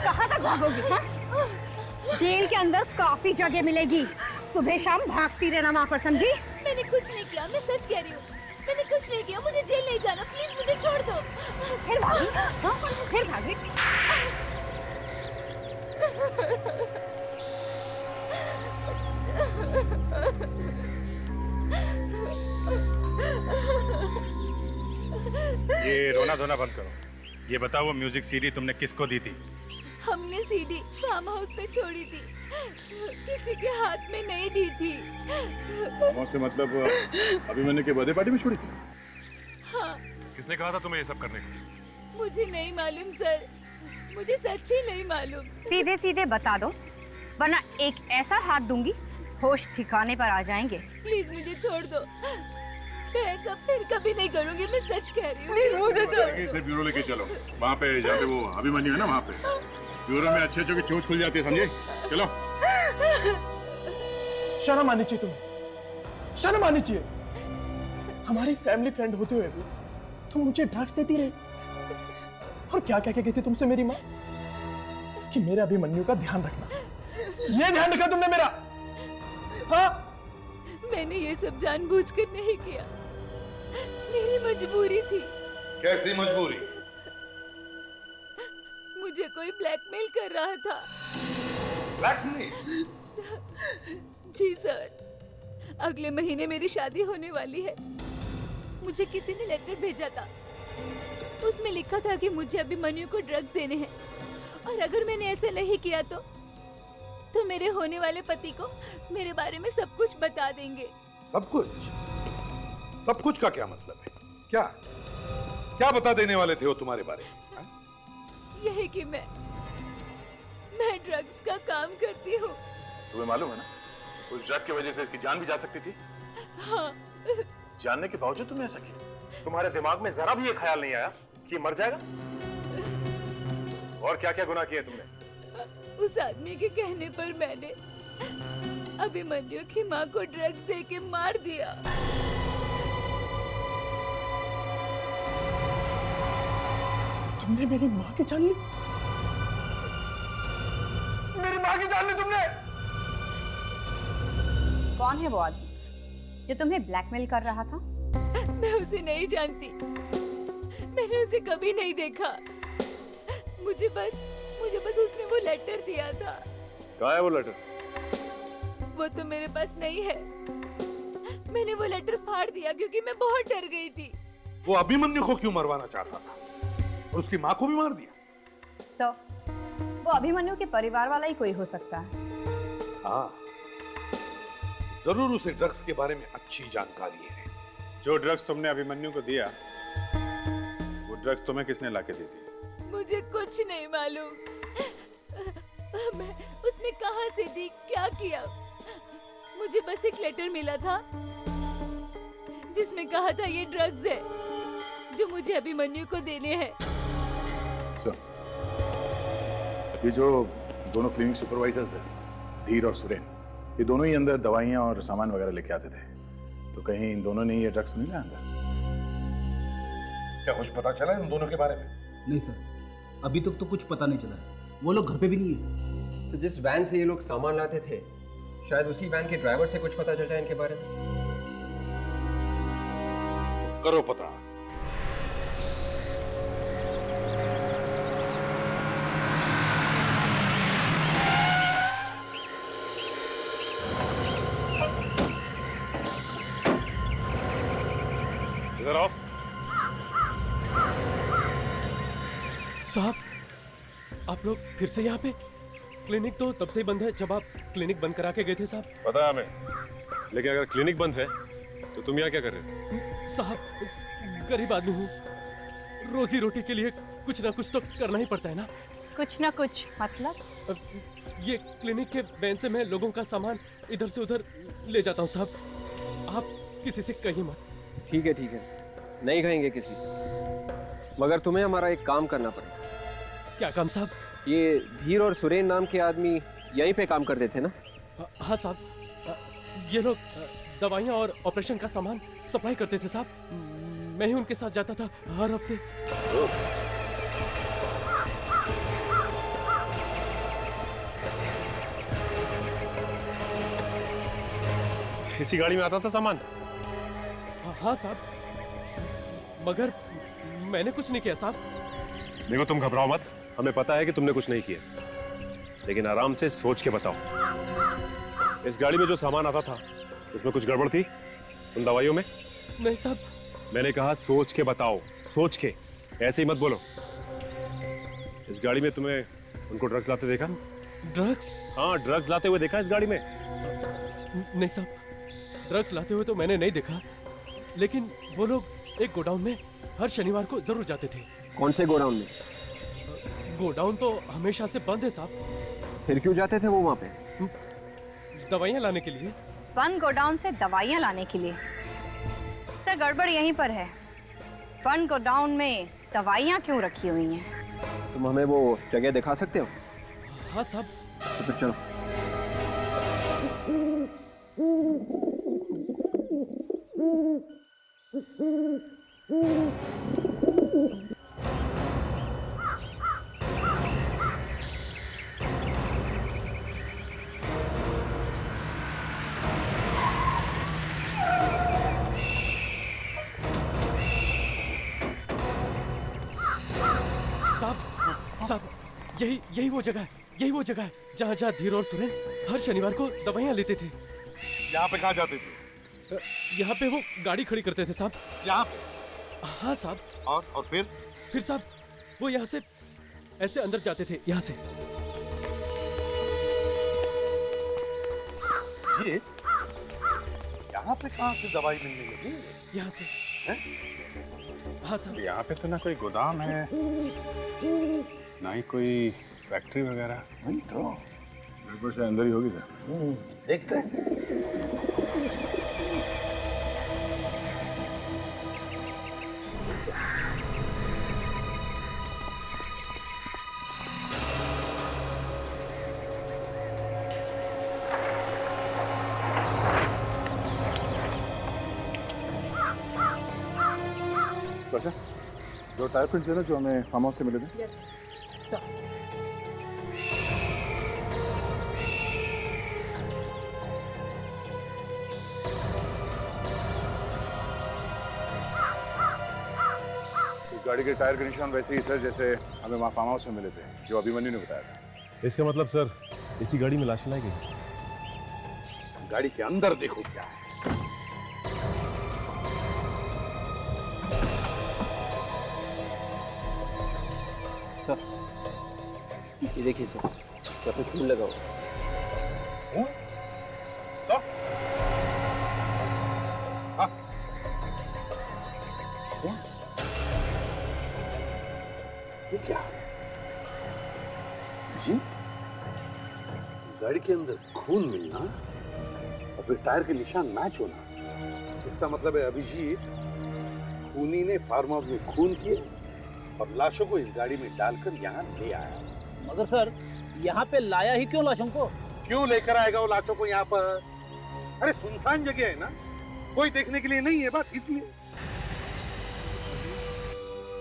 कहाँ तक भागोगी? हाँ? जेल के अंदर काफी जगह मिलेगी, सुबह शाम भागती रहना वहाँ पर, समझी? मैंने कुछ नहीं किया, मैं सच कह रही हूँ। मैंने कुछ नहीं किया, मुझे जेल नहीं जाना, प्लीज मुझे छोड़ दो। फिर भागी? हाँ? फिर भागी? ये रोना धोना बंद करो। ये बताओ वो म्यूजिक सीडी तुमने किसको दी थी? हमने सीडी फार्म हाउस पे छोड़ी थी, किसी के हाथ में नहीं दी थी। से मतलब अभिमन्यु के बर्थडे पार्टी में छोड़ी थी? हाँ। किसने कहा था तुम्हें ये सब करने को? मुझे नहीं मालूम सर, मुझे सच्ची नहीं मालूम। सीधे सीधे बता दो, वरना एक ऐसा हाथ दूंगी होश ठिकाने पर आ जाएंगे। प्लीज मुझे छोड़ दो, मैं ऐसा फिर कभी नहीं करूंगी, मैं सच कह रही हूँ। मुझे इसे ब्यूरो लेके चलो, वहाँ पे जाते वो अभिमन्यु है ना, वहाँ पे ब्यूरो में अच्छे अच्छे की चोट खुल जाती है, समझे? चलो। शर्म आनी चाहिए तुम्हें, शर्म आनी चाहिए। हमारी फैमिली फ्रेंड होते हुए भी तुम मुझे ड्रग्स देती रही। और क्या क्या क्या कहती तुमसे मेरी माँ कि मेरे अभिमन्यु का ध्यान रखना। ये ध्यान रखा तुमने मेरा? हाँ, मैंने ये सब जानबूझकर नहीं किया, मेरी मजबूरी थी। कैसी मजबूरी? मुझे कोई ब्लैकमेल कर रहा था। ब्लैकमेल? जी सर, अगले महीने मेरी शादी होने वाली है। मुझे किसी ने लेटर भेजा था, उसमें लिखा था कि मुझे अभिमन्यु को ड्रग्स देने हैं, और अगर मैंने ऐसे नहीं किया तो मेरे होने वाले पति को मेरे बारे में सब कुछ बता देंगे। सब कुछ? सब कुछ का क्या मतलब है? क्या क्या बता देने वाले थे वो तुम्हारे बारे में? यही कि मैं ड्रग्स का काम करती हूँ। तुम्हें मालूम है ना, उस ड्रग की वजह से इसकी जान भी जा सकती थी। हाँ। जानने के बावजूद तुमने ऐसा किया? तुम्हारे दिमाग में जरा भी ये ख्याल नहीं आया कि मर जाएगा? और क्या क्या गुनाह किए तुमने? उस आदमी के कहने पर मैंने अभिमन्यु की माँ को ड्रग्स देके मार दिया। तुमने मेरी माँ की जान ली? मेरी माँ की जान ली तुमने? कौन है वो आदमी जो तुम्हें ब्लैकमेल कर रहा था? मैं उसे नहीं जानती, मैंने उसे कभी नहीं देखा। मुझे बस उसने वो लेटर दिया था। कहाँ है वो लेटर? वो तो मेरे पास नहीं है। मैंने वो लेटर फाड़ दिया क्योंकि मैं बहुत डर गई थी। वो अभिमन्यु को क्यों मरवाना चाहता था और उसकी माँ को भी मार दिया? वो अभिमन्यु के परिवार वाला ही कोई हो सकता है। हाँ, जरूर उसे ड्रग्स के बारे में अच्छी जानकारी है। जो ड्रग्स तुमने अभिमन्यु को दिया, वो ड्रग्स तुम्हें किसने लाके दी थी? मुझे कुछ नहीं मालूम। उसने कहां से दी, क्या किया? मुझे बस एक लेटर मिला था जिसमें कहा था ये ड्रग्स है जो मुझे अभिमन्यु को देने हैं। ये जो दोनों क्लिनिक सुपरवाइजर्स हैं, धीर और सुरेन, ये दोनों ही अंदर दवाइयां और सामान वगैरह लेके आते थे, तो कहीं इन दोनों ने ये ड्रग्स नहीं लाया अंदर? क्या कुछ पता चला इन दोनों के बारे में? नहीं सर, अभी तक तो कुछ पता नहीं चला। वो लोग घर पे भी नहीं है। तो जिस वैन से ये लोग सामान लाते थे, शायद उसी वैन के ड्राइवर से कुछ पता चल जाए इनके बारे में। करो पता। इधर आओ। साहब, आप लोग फिर से यहाँ पे? क्लिनिक तो तब से ही बंद है जब आप क्लिनिक बंद करा के गए थे साहब। पता है हमें, लेकिन अगर क्लिनिक बंद है तो तुम यहाँ क्या कर रहे हो? साहब, गरीब आदमी हूँ, रोजी रोटी के लिए कुछ ना कुछ तो करना ही पड़ता है ना। कुछ ना कुछ मतलब? ये क्लिनिक के वैन से मैं लोगों का सामान इधर से उधर ले जाता हूँ साहब, आप किसी से कहीं मत। ठीक है, नहीं कहेंगे किसी, मगर तुम्हें हमारा एक काम करना पड़ेगा। क्या काम साहब? ये धीर और सुरेन नाम के आदमी यहीं पे काम करते थे ना? हाँ साहब, ये लोग दवाइयाँ और ऑपरेशन का सामान सप्लाई करते थे साहब। मैं ही उनके साथ जाता था हर हफ्ते। इसी गाड़ी में आता था सामान? हाँ साहब, मगर मैंने कुछ नहीं किया साहब। देखो, तुम घबराओ मत, हमें पता है कि तुमने कुछ नहीं किया, लेकिन आराम से सोच के बताओ। इस गाड़ी में जो सामान आता था उसमें कुछ गड़बड़ थी उन दवाइयों में? नहीं साहब। मैंने कहा सोच के बताओ, सोच के, ऐसे ही मत बोलो। इस गाड़ी में तुम्हें उनको ड्रग्स लाते देखा? ड्रग्स? हाँ, ड्रग्स लाते हुए देखा इस गाड़ी में? नहीं साहब, ड्रग्स लाते हुए तो मैंने नहीं देखा, लेकिन वो लोग एक गोडाउन में हर शनिवार को जरूर जाते थे। कौन से गोडाउन में? गोडाउन तो हमेशा से बंद है साहब। फिर क्यों जाते थे वो वहाँ पे? दवाइयाँ लाने के लिए। बंद गोडाउन से दवाइयाँ लाने के लिए? सर, है गड़बड़ यहीं पर है। फन गोडाउन में दवाइयाँ क्यों रखी हुई हैं? तुम हमें वो जगह दिखा सकते हो? हाँ साहब। तो फिर चलो। साहब, यही वो जगह है जहाँ धीर और सुरेन हर शनिवार को दवाइयाँ लेते थे। यहाँ पे कहाँ जाते थे? यहाँ पे वो गाड़ी खड़ी करते थे साहब। यहाँ? हाँ साहब। और फिर साहब वो यहाँ से ऐसे अंदर जाते थे, यहाँ से। ये यहाँ पे कहाँ से दवाई मिलने लगी? यहाँ से। हाँ साहब। यहाँ पे तो ना कोई गोदाम है, ना ही कोई फैक्ट्री वगैरह। नहीं तो बिल्कुल से अंदर ही होगी सर। देखते हैं। अच्छा, जो टायर प्रिंट्स है ना जो हमें फार्म हाउस से मिले थे। Yes sir. इस गाड़ी के टायर के निशान वैसे ही सर जैसे हमें वहाँ फार्म हाउस में मिले थे, जो अभिमन्यु ने बताया था। इसका मतलब सर इसी गाड़ी में लाश लाई गई? गाड़ी के अंदर देखो क्या है। ये देखिए सर, यहाँ पे खून लगा हुआ। ये क्या? जी? गाड़ी के अंदर खून मिलना और फिर टायर के निशान मैच होना, इसका मतलब है अभिजीत खूनी ने फार्म हाउस में खून किए और लाशों को इस गाड़ी में डालकर यहाँ ले आया। मगर सर यहाँ पे लाया ही क्यों लाशों को? क्यों लेकर आएगा वो लाशों को यहाँ पर? अरे सुनसान जगह है ना, कोई देखने के लिए नहीं है, बात इसलिए।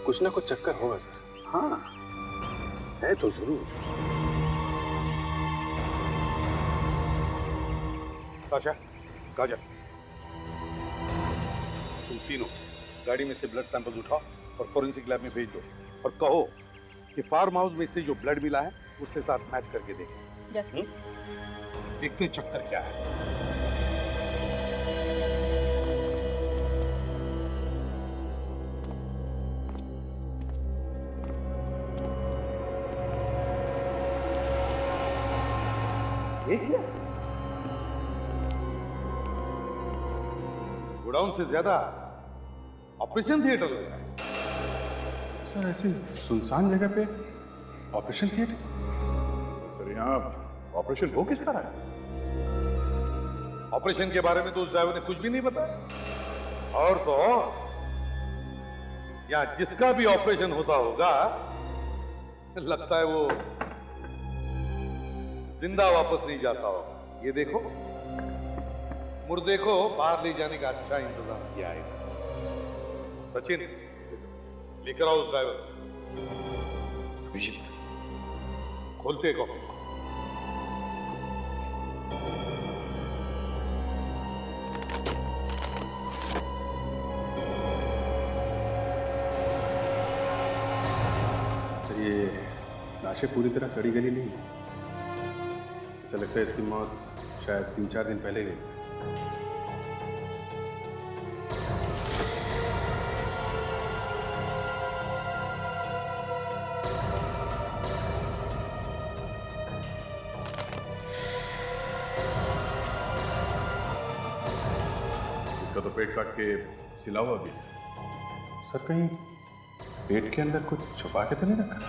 कुछ ना कुछ चक्कर होगा सर। हाँ है तो जरूर। आशा, काजल, तुम तीनों गाड़ी में से ब्लड सैंपल उठाओ और फोरेंसिक लैब में भेज दो और कहो कि फार्म हाउस में से जो ब्लड मिला है उससे साथ मैच करके देखें। यस। देखते चक्कर क्या है। गोडाउन से ज्यादा ऑपरेशन थिएटर लग रहा है सर। ऐसी सुनसान जगह पे ऑपरेशन थिएटर? सर यहाँ ऑपरेशन हो किसका रहा है? ऑपरेशन के बारे में तो उस ड्राइवर ने कुछ भी नहीं बताया। और तो और यहाँ जिसका भी ऑपरेशन होता होगा लगता है वो जिंदा वापस नहीं जाता होगा। ये देखो, मुर्दे को बाहर ले जाने का अच्छा इंतजाम किया है। सचिन, लेकर आओ उस ड्राइवर। अभिजीत, खोलते कॉफी। सर ये लाशें पूरी तरह सड़ी गली नहीं है। ऐसा लगता है इसकी मौत शायद 3-4 दिन पहले हुई। इसका तो पेट काट के सिला हुआ भी है। सर कहीं पेट के अंदर कुछ छुपा के तो नहीं रखा?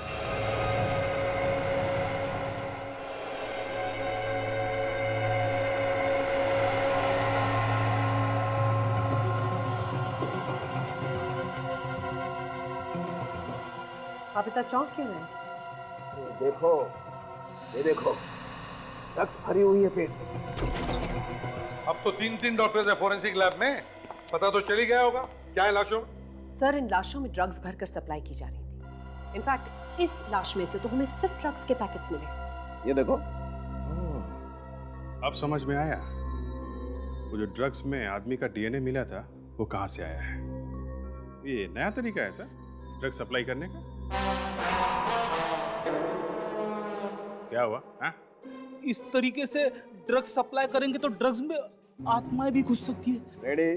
आप इतना चौंक क्यों रहे? ये देखो, ये देखो, ड्रग्स भरी हुई है पेट में। अब तो 3 डॉक्टर्स है फोरेंसिक लैब में, पता तो चल ही गया होगा क्या है लाशों में। सर, इन लाशों में ड्रग्स भरकर सप्लाई की जा रही थी। इनफैक्ट इस लाश में से तो हमें सिर्फ ड्रग्स के पैकेट्स मिले। ये देखो, अब समझ में आया, वो जो ड्रग्स में आदमी का डीएनए मिला था वो कहाँ से आया है। ये नया तरीका है सर ड्रग्स सप्लाई करने का। क्या हुआ हा? इस तरीके से ड्रग्स सप्लाई करेंगे तो ड्रग्स में आत्माएं भी घुस सकती है। रेडी?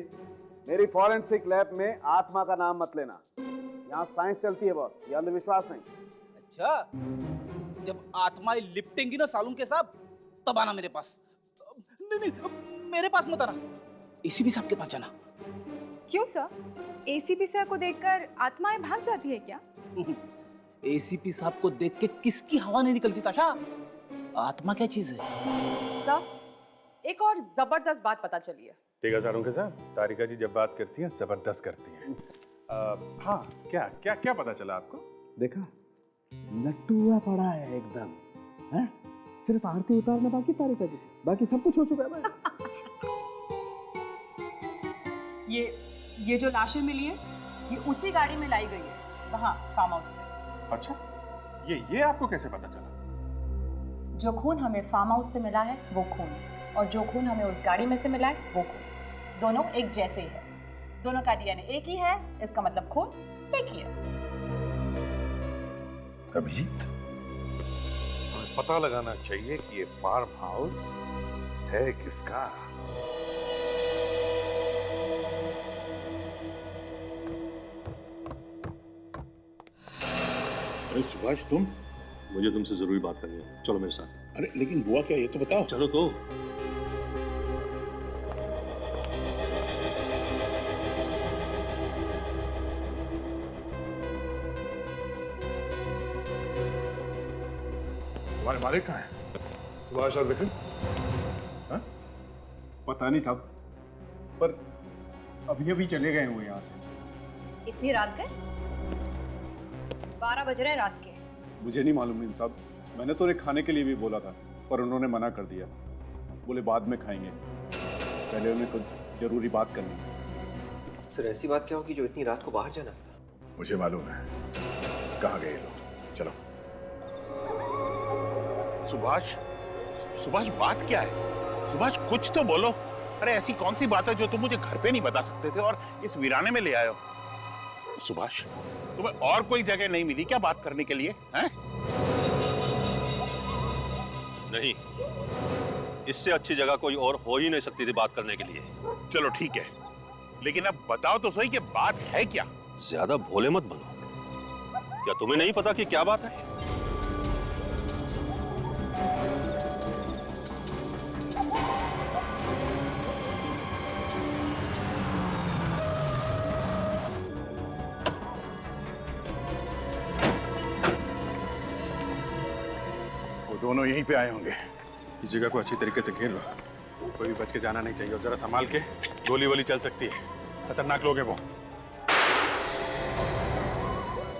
मेरी फॉरेंसिक लैब में आत्मा का नाम मत लेना। यहाँ साइंस चलती है बॉस, ये अंधविश्वास नहीं। अच्छा, जब आत्माएं लिपटेंगी ना सालून के साथ, तब आना मेरे पास। नहीं, मेरे पास मत आना, एसीपी साहब के पास जाना। क्यों सर? एसीपी सर को देखकर आत्माएं भाग जाती है क्या? एसीपी साहब को देख के किसकी हवा नहीं निकलती ताशा? आत्मा क्या चीज है? सर, एक और जबरदस्त बात पता चली है। ठीक है सारुण के साथ, तारिका जी जब बात करती हैं जबरदस्त करती हैं। हाँ, क्या क्या क्या पता चला आपको? देखा, लट्टू हुआ पड़ा है एकदम, हैं? सिर्फ आरती उतारना बाकी तारिका जी, बाकी सब कुछ हो चुका है भाई। ये जो लाशें मिली है, ये उसी गाड़ी में लाई गई है, वहाँ फार्म हाउस से। अच्छा, ये आपको कैसे पता चला? जो खून हमें फार्म हाउस से मिला है वो खून, और जो खून हमें उस गाड़ी में से मिला है वो खून, दोनों एक जैसे ही है। दोनों का डीएनए एक ही है, इसका मतलब खून एक ही है। अभिजीत, पता लगाना चाहिए कि ये फार्म हाउस है किसका। अरे सुभाष, तुम? मुझे तुमसे जरूरी बात करनी है, चलो मेरे साथ। अरे लेकिन हुआ क्या ये तो बताओ। चलो तो। तुम्हारे मालिक कहाँ है? सुभाष और विक्रम? पता नहीं साहब, पर अभी अभी चले गए हुए यहाँ से। इतनी रात गए? 12 बज रहे हैं रात के। मुझे नहीं मालूम नहीं साहब, मैंने तो उन्हें खाने के लिए भी बोला था, पर उन्होंने मना कर दिया। बोले बाद में खाएंगे, पहले उन्हें कुछ जरूरी बात करनी है। सर, ऐसी बात क्या होगी जो इतनी रात को बाहर जाना? मुझे मालूम है कहाँ गए लोग। चलो। सुभाष, सुभाष बात क्या है? सुभाष कुछ तो बोलो। अरे ऐसी कौन सी बात है जो तुम मुझे घर पे नहीं बता सकते थे और इस वीराने में ले आए हो? सुभाष, तुम्हें और कोई जगह नहीं मिली क्या बात करने के लिए? हैं? नहीं, इससे अच्छी जगह कोई और हो ही नहीं सकती थी बात करने के लिए। चलो ठीक है, लेकिन अब बताओ तो सही कि बात है क्या? ज्यादा भोले मत बनो। क्या तुम्हें नहीं पता कि क्या बात है? दोनों यहीं पे आए होंगे। इस जगह को अच्छी तरीके से घेर लो, कोई भी बच के जाना नहीं चाहिए, और जरा संभाल के, गोली वोली चल सकती है, खतरनाक लोग हैं वो।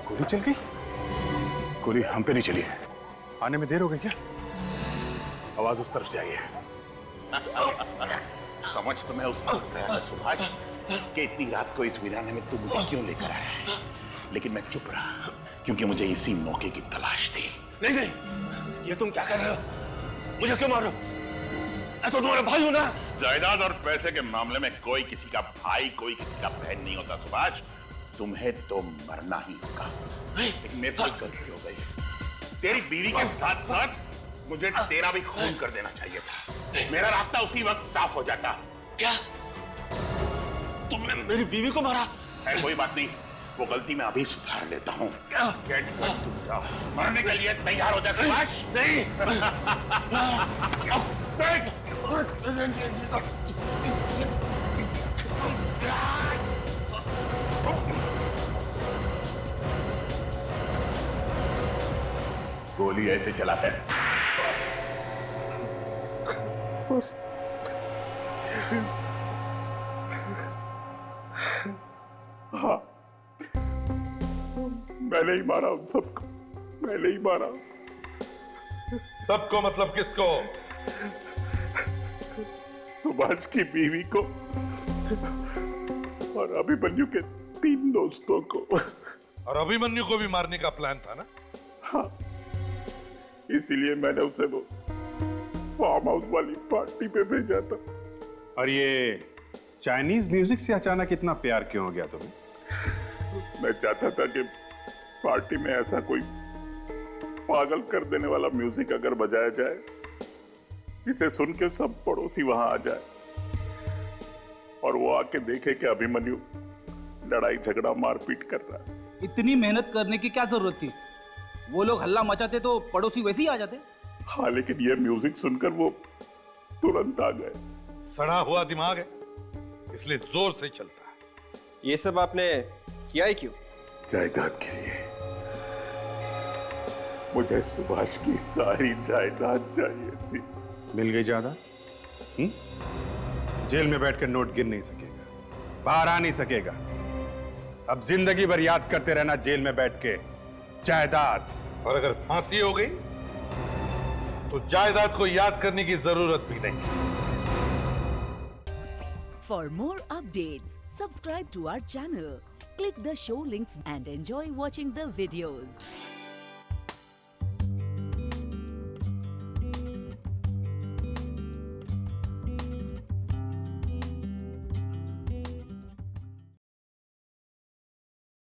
गोली चल गई? गोली हम पे नहीं चली है। आने में देर हो गई क्या? आवाज उस तरफ से आई है। समझ तो मैं उसको रहा था सुभाष कि इतनी रात को इस वीराने में तू मुझे क्यों लेकर आया है, लेकिन मैं चुप रहा क्योंकि मुझे इसी मौके की तलाश थी। नहीं नहीं, ये तुम क्या कर रहे हो? मुझे क्यों मार रहे हो? मैं तो तुम्हारा भाई हूं ना। जायदाद और पैसे के मामले में कोई किसी का भाई, कोई किसी का बहन नहीं होता सुभाष। तुम्हें तो मरना ही होगा, लेकिन मेरे साथ गलती हो गई। तेरी बीवी के साथ साथ मुझे तेरा भी खून कर देना चाहिए था, मेरा रास्ता उसी वक्त साफ हो जाता। क्या तुमने मेरी बीवी को मारा? है कोई बात नहीं, वो गलती मैं अभी सुधार लेता हूँ। मरने के लिए तैयार हो जा सुभाष। नहीं। गोली ऐसे चलाते हैं। हाँ, मैंने ही मारा उन सबको, मैंने ही मारा। सबको मतलब किसको? सुभाष की बीवी को और अभिमन्यु के 3 दोस्तों को। और अभिमन्यु को भी मारने का प्लान था ना? हाँ, इसीलिए मैंने उसे वो फार्म हाउस वाली पार्टी पे भेजा था। और ये चाइनीज म्यूजिक से अचानक इतना प्यार क्यों हो गया तुम्हें? मैं चाहता था कि पार्टी में ऐसा कोई पागल कर देने वाला म्यूजिक अगर बजाया जाए जिसे सुन के सब पड़ोसी वहां आ जाए और वो आके देखे कि अभिमन्यु लड़ाई झगड़ा मारपीट कर रहा है। इतनी मेहनत करने की क्या जरूरत थी? वो लोग हल्ला मचाते तो पड़ोसी वैसे ही आ जाते। हाँ, लेकिन ये म्यूजिक सुनकर वो तुरंत आ गए। सड़ा हुआ दिमाग है, इसलिए जोर से चलता है। ये सब आपने किया ही क्यों? जायदाद के लिए। मुझे सुभाष की सारी जायदाद चाहिए थी। मिल गई जायदाद? जेल में बैठकर नोट गिन नहीं सकेगा, बाहर आ नहीं सकेगा। अब जिंदगी भर याद करते रहना जेल में बैठ के जायदाद। और अगर फांसी हो गई तो जायदाद को याद करने की जरूरत भी नहीं। For more updates, subscribe to our channel, click the show links and enjoy watching the videos.